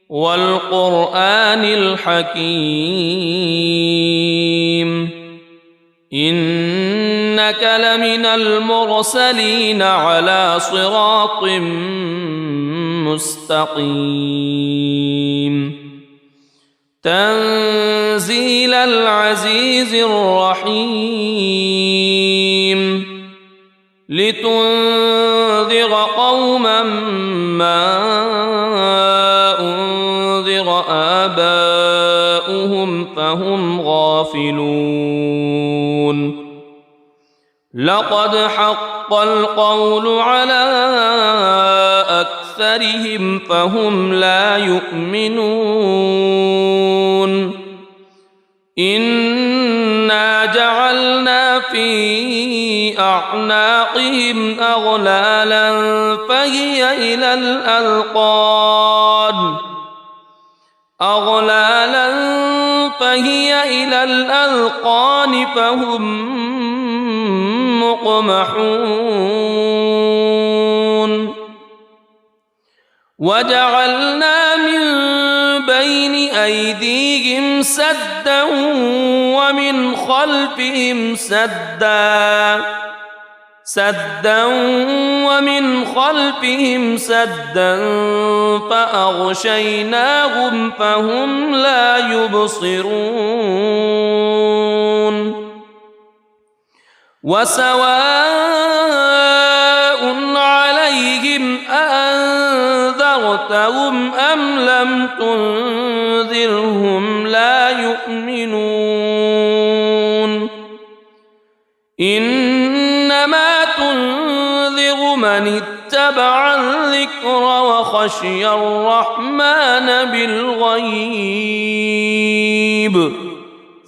والقرآن الحكيم إنك لمن المرسلين على صراط مستقيم تنزيل العزيز الرحيم لتنذر قوما ما أنذر آباؤهم فهم غافلون لقد حق القول على أكثرهم فهم لا يؤمنون إنا جعلنا في أعناقهم أغلالا فهي إلى الأذقان فهم مقمحون وجعلنا من بين أيديهم سدا ومن خلفهم سدا فأغشيناهم فهم لا يبصرون وسواء عليهم أأنذرتهم أم لم تنذرهم لا يؤمنون إنما تنذر من اتبع الذكر وخشي الرحمن بالغيب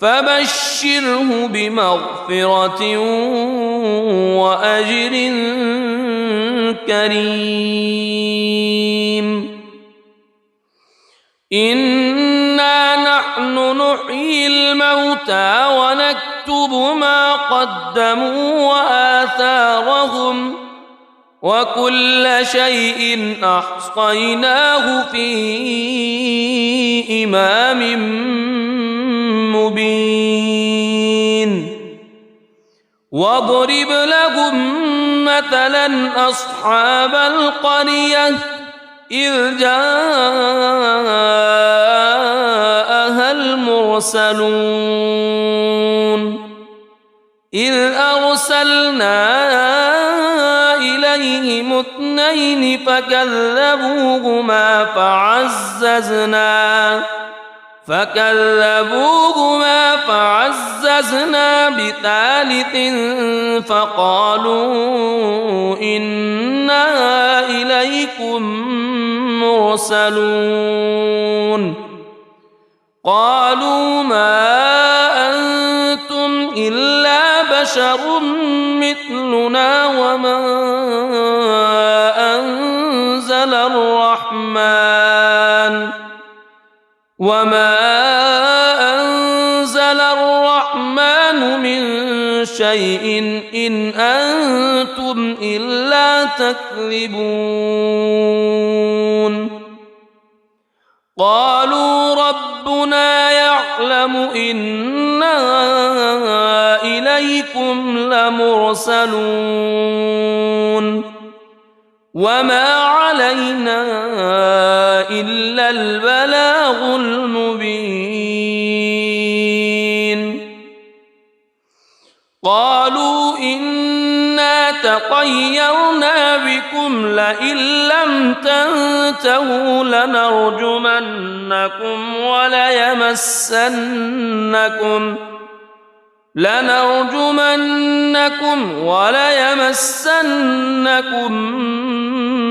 فبشره بمغفرة وأجر كريم إنا نحن نحيي الموتى ونكتب ما قدموا وآثارهم وكل شيء أحصيناه في إمام مبين واضرب لهم مثلا أصحاب القرية إذ جاءها المرسلون إذ أرسلنا إليهم اثنين فكذبوهما فعززنا بثالث فقالوا إنا إليكم مرسلون قالوا ما أنتم إلا بشر مثلنا وما أنزل الرحمن من شيء إن أنتم إلا تكذبون قالوا ربنا يعلم يعلم إنا إليكم لمرسلون وما علينا إلا البلاغ المبين قالوا إنا تطيرنا بكم لئن لم تنتهوا لنرجمنكم وليمسنكم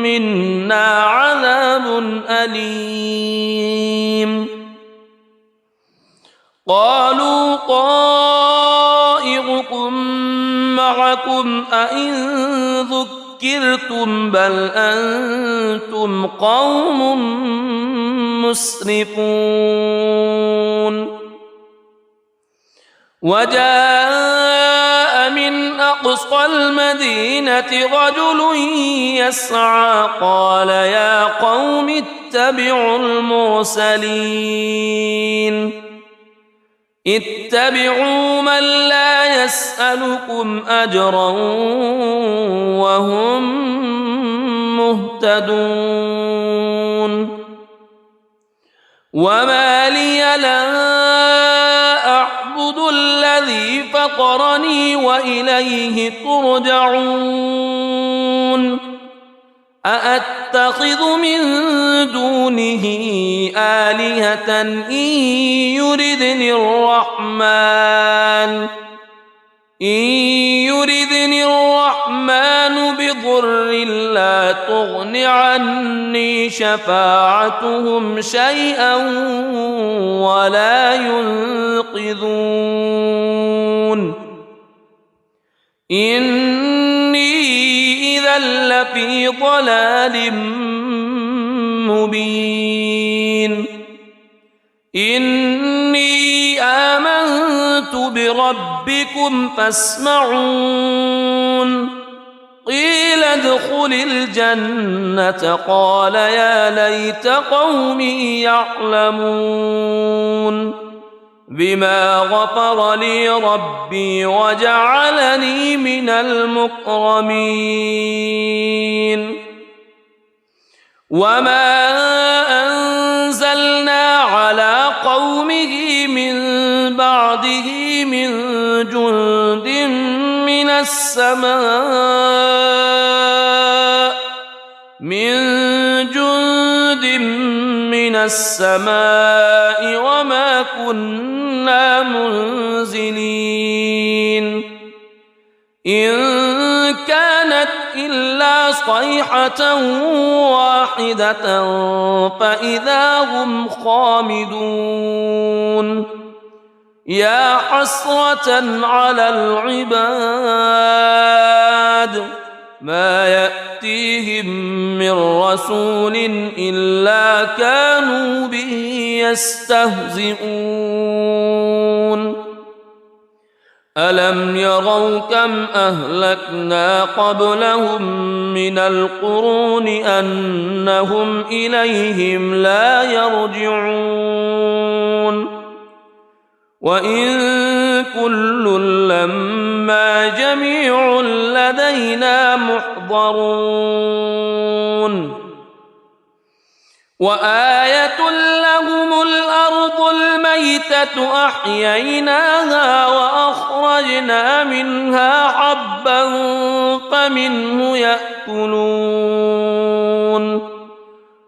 منا عذاب أليم قالوا طائركم معكم أئن ذكرتم بل أنتم قوم مسرفون وجاء من أقصى المدينة رجل يسعى قال يا قوم اتبعوا اتبعوا من لا يسألكم أجرا وهم مهتدون وما لي لا أعبد الذي فطرني وإليه ترجعون أأتخذ من دونه آلهة إن يردني الرحمن بضر لا تغن عني شفاعتهم شيئا ولا ينقذون إني إذا لفي ضلال مبين إني آمنت بربكم فاسمعون قيل ادخل الجنة قال يا ليت قومي يعلمون بما غفر لي ربي وجعلني من المكرمين وما أنزلنا على قومه من بعده من جند من السماء وما كنا منزلين إن كانت إلا صيحة واحدة فإذا هم خامدون يا حسرة على العباد ما يأتيهم من رسول إلا كانوا به يستهزئون ألم يروا كم أهلكنا قبلهم من القرون أنهم إليهم لا يرجعون وإن كل لما جميع لدينا محضرون وآية لهم الأرض الميتة أحييناها وأخرجنا منها حبا فمنه يأكلون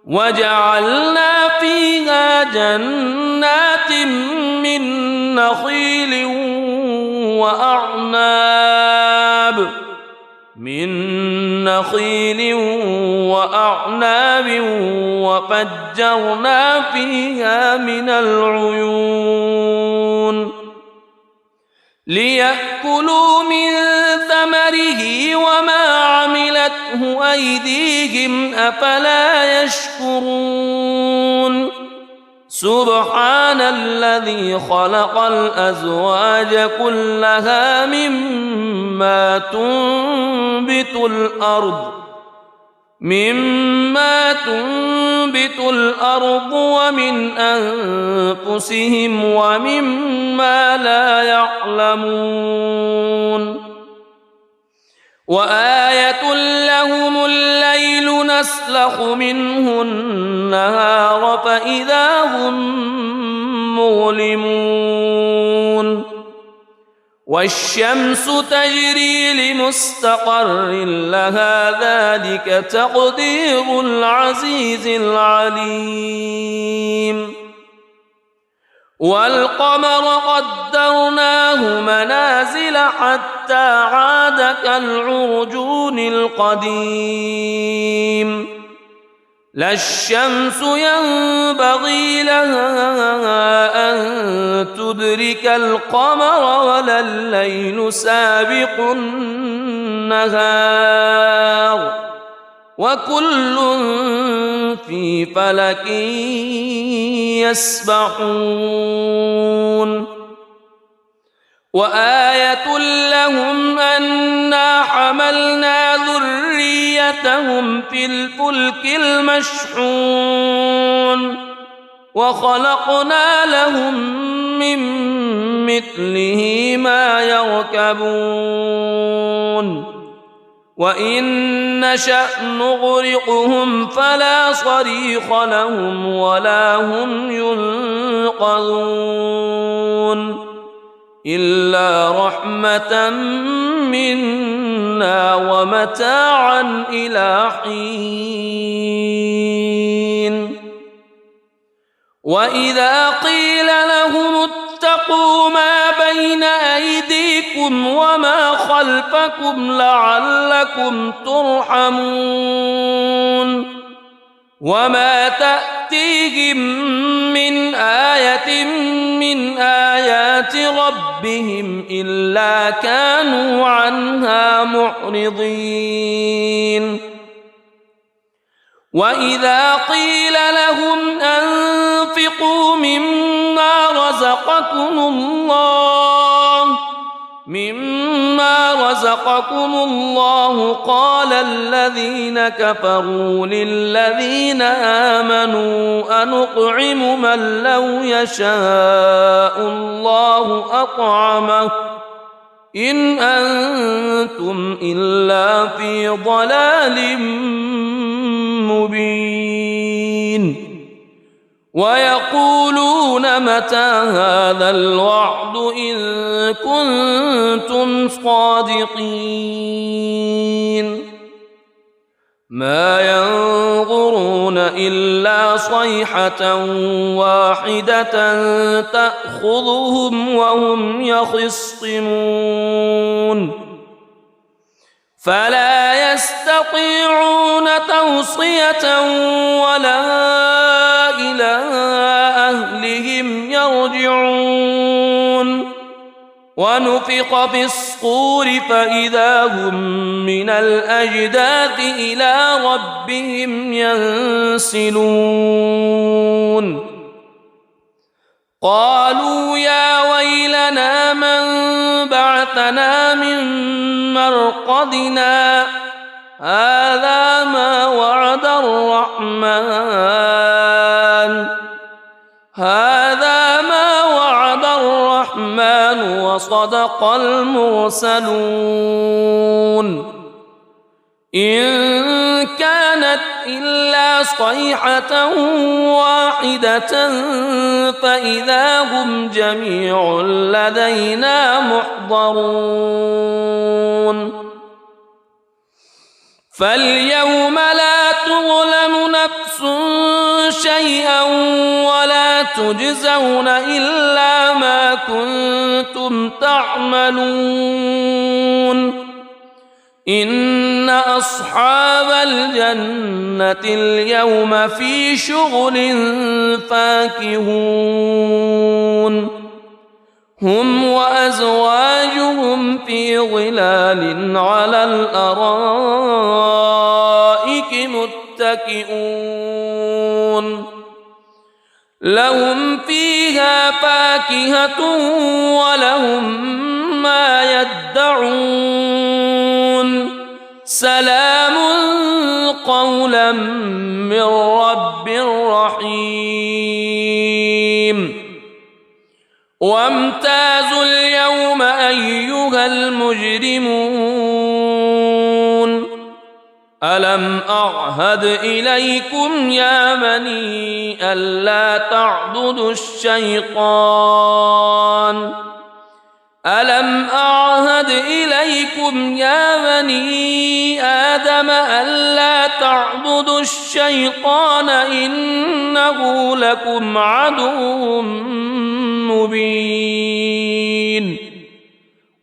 وجعلنا فيها جنات من نخيل وأعناب وفجرنا فيها من العيون ليأكلوا من ثمره وما عملته أيديهم أفلا يشكرون سبحان الذي خلق الأزواج كلها مما تنبت الأرض مما تنبت الأرض ومن أنفسهم ومما لا يعلمون وآية لهم الليل نسلخ منه النهار فإذا هم مظلمون والشمس تجري لمستقر لها ذلك تقدير العزيز العليم والقمر قدرناه منازل حتى عاد كالعرجون القديم لا الشمس ينبغي لها أن تدرك القمر ولا الليل سابق النهار وكل في فلك يسبحون وآية لهم أنا حملنا ذريتهم في الفلك المشحون وخلقنا لهم من مثله ما يركبون وإن نشأ نغرقهم فلا صريخ لهم ولا هم ينقذون إلا رحمة منا ومتاعا إلى حين وإذا قيل لهم اتقوا ما بين أيديكم وما خلفكم لعلكم ترحمون وما تأتيهم من آية من آيات ربهم إلا كانوا عنها معرضين وإذا قيل لهم أنفقوا مما رزقكم الله قال الذين كفروا للذين آمنوا أنطعم من لو يشاء الله أطعمه إن أنتم إلا في ضلال مبين ويقولون متى هذا الوعد إن كنتم صادقين ما ينظرون إلا صيحة واحدة تأخذهم وهم يخصمون فلا يستطيعون توصية ولا إلى أهلهم يرجعون ونفخ في الصور فإذا هم من الأجداث إلى ربهم ينسلون قالوا يا ويلنا من بعثنا من مرقدنا هذا ما وعد الرحمن وصدق المرسلون إن كانت إلا صيحة واحدة فإذا هم جميع لدينا محضرون فاليوم لا تظلم نفس شيئا ولا تجزون إلا ما كنتم تعملون إن أصحاب الجنة اليوم في شغل فاكهون هم وأزواجهم في ظلال على الأرائك متكئون لهم فيها فاكهة ولهم ما يدعون سلام قولا قولا من رب رحيم وامتازوا اليوم أيها المجرمون ألم أعهد إليكم يا بني ألا تعبدوا الشيطان ألم أعهد إليكم يا بني آدم ألا تعبدوا الشيطان إنه لكم عدو مبين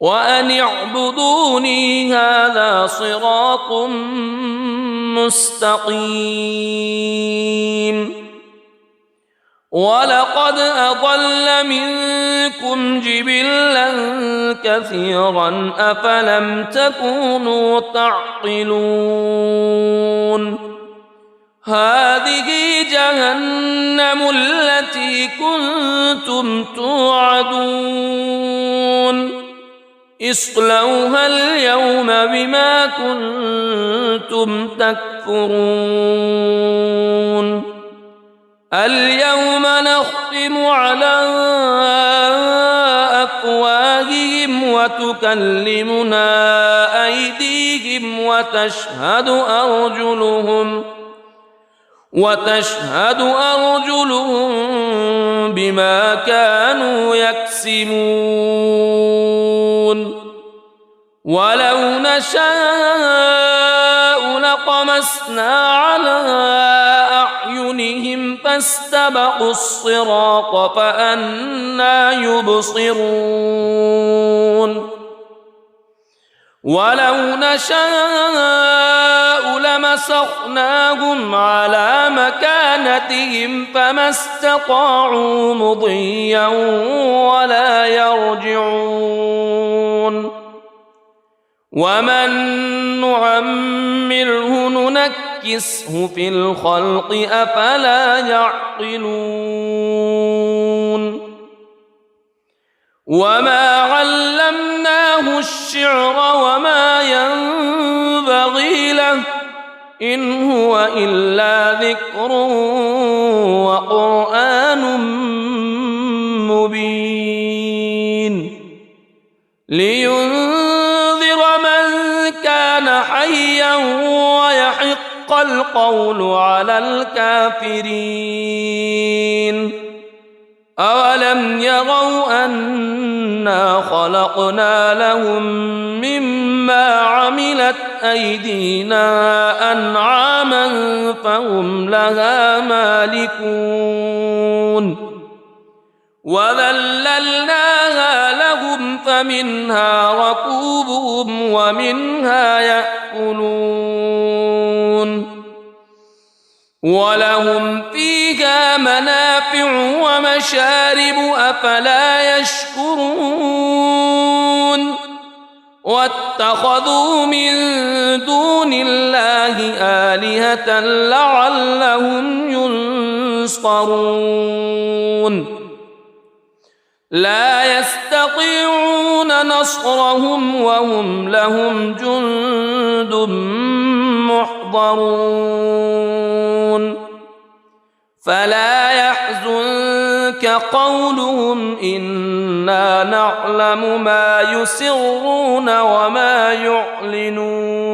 وأن اعبدوني هذا صراط مستقيم ولقد أضل منكم جبلا كثيرا أفلم تكونوا تعقلون هذه جهنم التي كنتم توعدون اصلوها اليوم بما كنتم تكفرون اليوم نختم على أفواههم وتكلمنا أيديهم وتشهد أرجلهم بما كانوا يكسبون ولو نشاء لطمسنا على أعينهم فاستبقوا الصراط فأنى يبصرون ولو نشاء لمسخناهم على مكانتهم فما استطاعوا مضيا ولا يرجعون ومن نعمره ننكسه في الخلق أفلا يعقلون وما علمناه الشعر وما ينبغي له إن هو إلا ذكر وقرآن مبين لينذر من كان حيا ويحق القول على الكافرين أولم يروا أنا خلقنا لهم مما عملت أيدينا أنعاما فهم لها مالكون وذللناها لهم فمنها ركوبهم ومنها يأكلون ولهم فيها منافع ومشارب أفلا يشكرون واتخذوا من دون الله آلهة لعلهم ينصرون لا يستطيعون نصرهم وهم لهم جند محضرون فلا يحزنك قولهم إنا نعلم ما يسرون وما يعلنون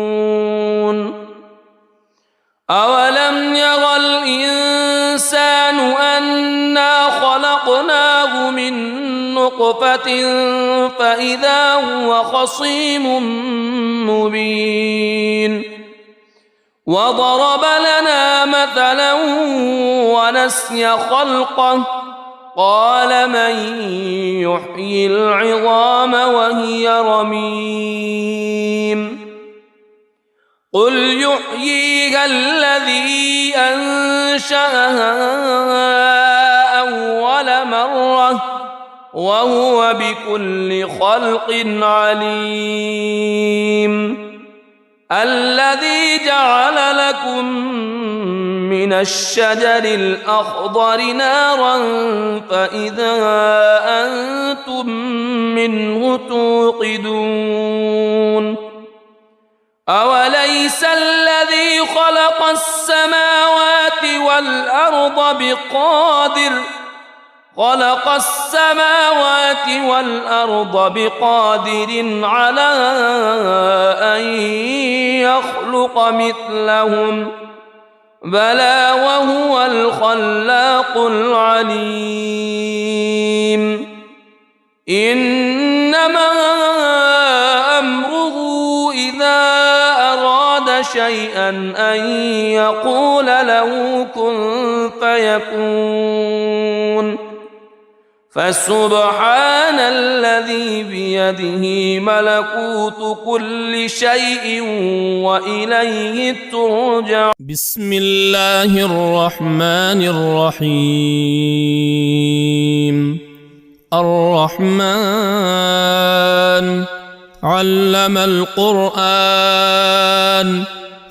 أولم ير الإنسان أنا خلقناه من نطفة فإذا هو خصيم مبين وضرب لنا مثلا ونسي خلقه قال من يحيي العظام وهي رميم قل يحييها الذي أنشأها أول مرة وهو بكل خلق عليم الذي جعل لكم من الشجر الأخضر نارا فإذا أنتم منه توقدون أوليس أليس الذي خلق السماوات والأرض بقادر على أن يخلق مثلهم بلى وهو الخلاق العليم إنما أمره إذا أراد شيئا أن يقول له كن فيكون فسبحان الذي بيده ملكوت كل شيء وإليه ترجع. بسم الله الرحمن الرحيم. الرحمن علم القرآن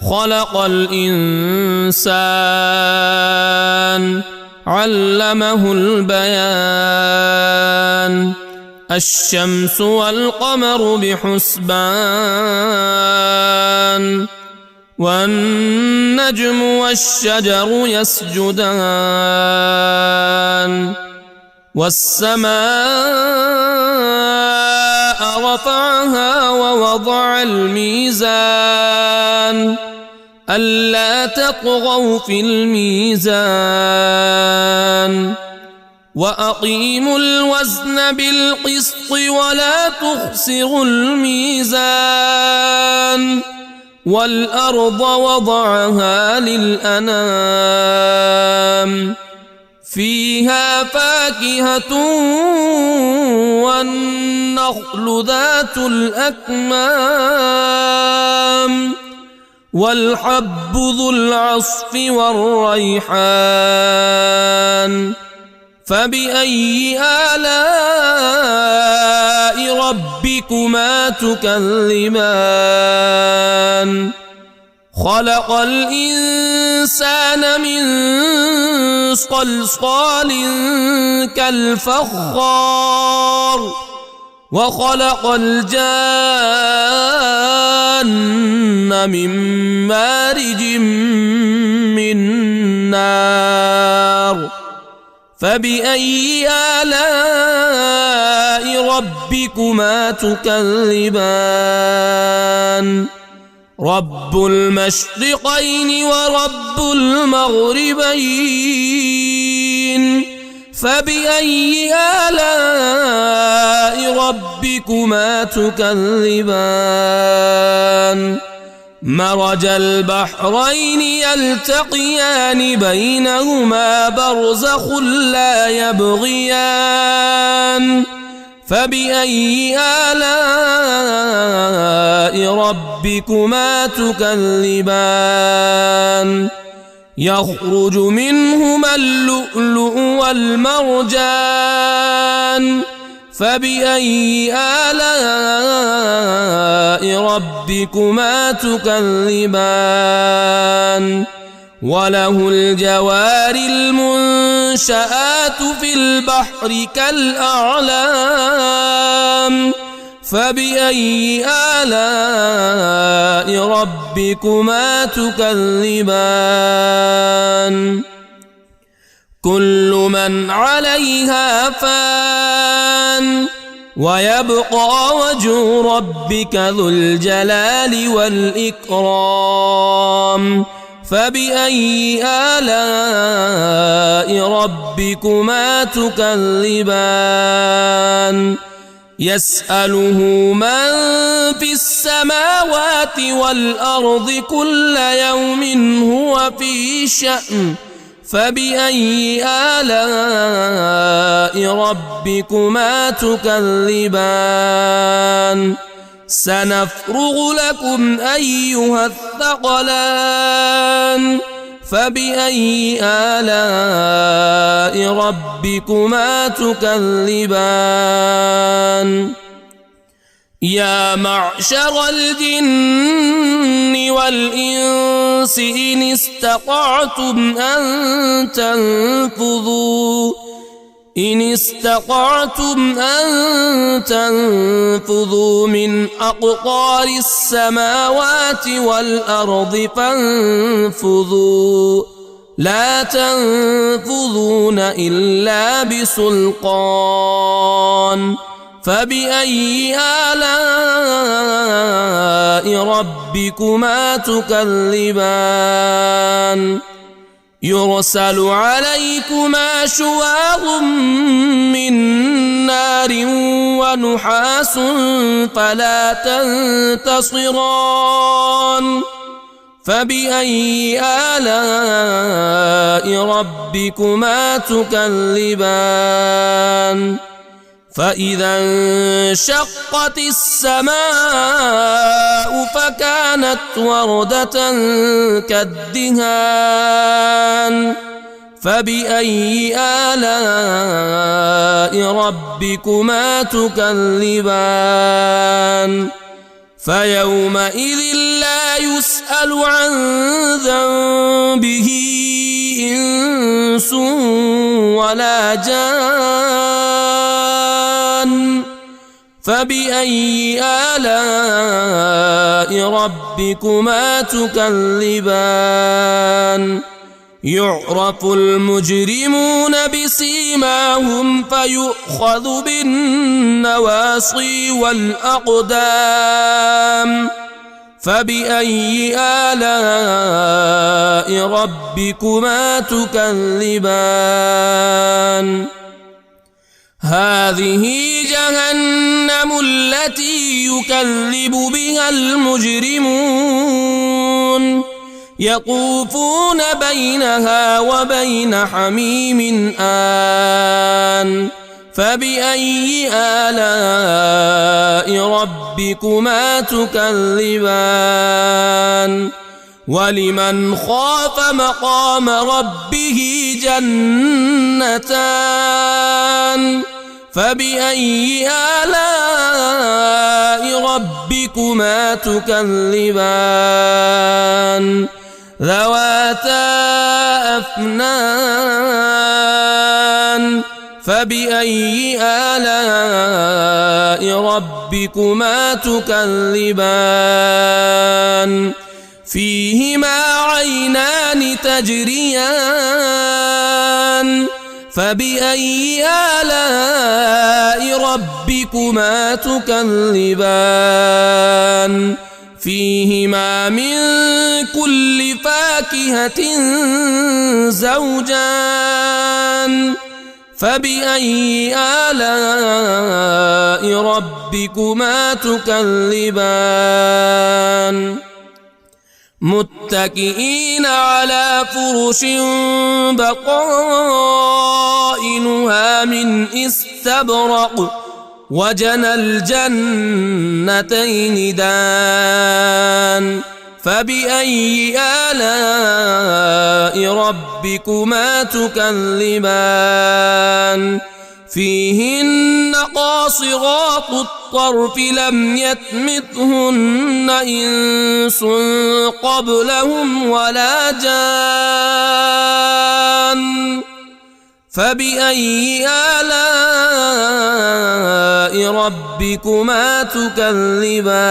خلق الإنسان علمه البيان الشمس والقمر بحسبان والنجم والشجر يسجدان والسماء رفعها ووضع الميزان ألا تطغوا في الميزان وأقيموا الوزن بالقسط ولا تخسروا الميزان والأرض وضعها للأنام فيها فاكهة والنخل ذات الأكمام والحب ذو العصف والريحان فبأي آلاء ربكما تكذبان خلق الإنسان من صلصال كالفخار وخلق الجان من مارج من نار فبأي آلاء ربكما تكذبان رب المشرقين ورب المغربين فبأي آلاء ربكما تكذبان مرج البحرين يلتقيان بينهما برزخ لا يبغيان فبأي آلاء ربكما تكذبان يخرج منهما اللؤلؤ والمرجان فبأي آلاء ربكما تكذبان وله الجوار المنشآت في البحر كالأعلام فبأي آلاء ربكما تكذبان كل من عليها فان ويبقى وجه ربك ذو الجلال والإكرام فبأي آلاء ربكما تكذبان يسأله من في السماوات والأرض كل يوم هو في شأن فبأي آلاء ربكما تكذبان سنفرغ لكم أيها الثقلان فبأي آلاء ربكما تكذبان يا معشر الجن والإنس إن استطعتم أن إن استطعتم أن تنفذوا من أقطار السماوات والأرض فانفذوا لا تنفذون إلا بسلطان فبأي آلاء ربكما تكذبان يرسل عليكما شواظ من نار ونحاس فلا تنتصران فبأي آلاء ربكما تكذبان فإذا انشقت السماء فكانت وردة كالدهان فبأي آلاء ربكما تكذبان فيومئذ لا يسأل عن ذنبه إنس ولا جان فبأي آلاء ربكما تكذبان يعرف المجرمون بسيماهم فيؤخذ بالنواصي والأقدام فبأي آلاء ربكما تكذبان هذه جهنم التي يكذب بها المجرمون يطوفون بينها وبين حميم آن فبأي آلاء ربكما تكذبان ولمن خاف مقام ربه جنتان فبأي آلاء ربكما تكذبان ذواتا أفنان فبأي آلاء ربكما تكذبان فيهما عينان تجريان فبأي آلاء ربكما تكذبان فيهما من كل فاكهة زوجان فبأي آلاء ربكما تكذبان متكئين على فرش بطائنها من استبرق وجنى الجنتين دان فبأي آلاء ربكما تكذبان فيهن قاصرات الطرف لم يطمثهن إنس قبلهم ولا جان فبأي آلاء ربكما تكذبان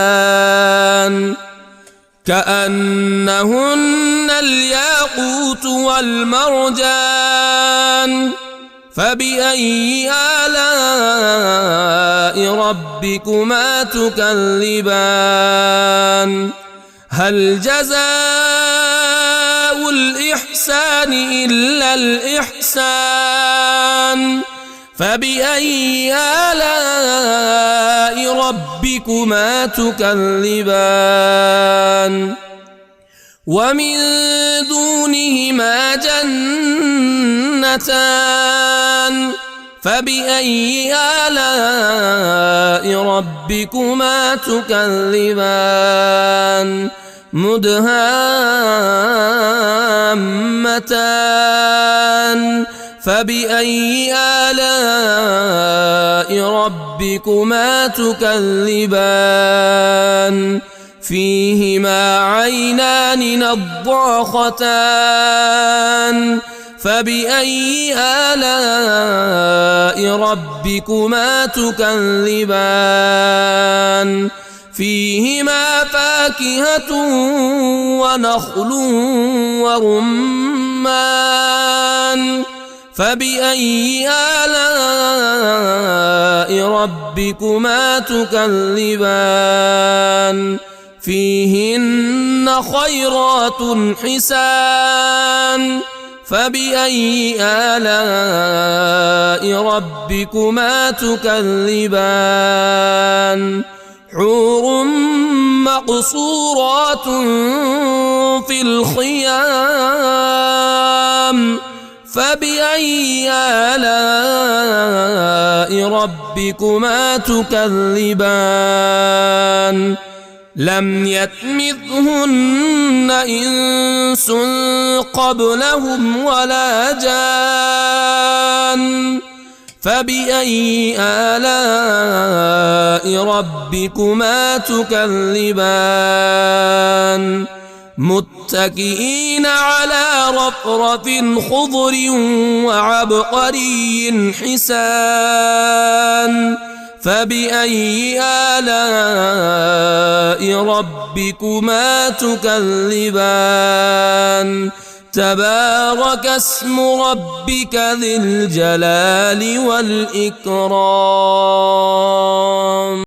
كأنهن الياقوت والمرجان فبأي آلاء ربكما تكذبان هل جزاء الإحسان إلا الإحسان فبأي آلاء ربكما تكذبان ومن دونهما جنتان فبأي آلاء ربكما تكذبان مدهامتان فبأي آلاء ربكما تكذبان فيهما عينان نضاختان فبأي آلاء ربكما تكذبان فيهما فاكهة ونخل ورمان فبأي آلاء ربكما تكذبان فيهن خيرات حسان فبأي آلاء ربكما تكذبان حور مقصورات في الخيام فبأي آلاء ربكما تكذبان لم يطمثهن إنس قبلهم ولا جان فبأي آلاء ربكما تكذبان متكئين على رفرف خضر وعبقري حسان فبأي آلاء ربكما تكذبان تبارك اسم ربك ذي الجلال والإكرام.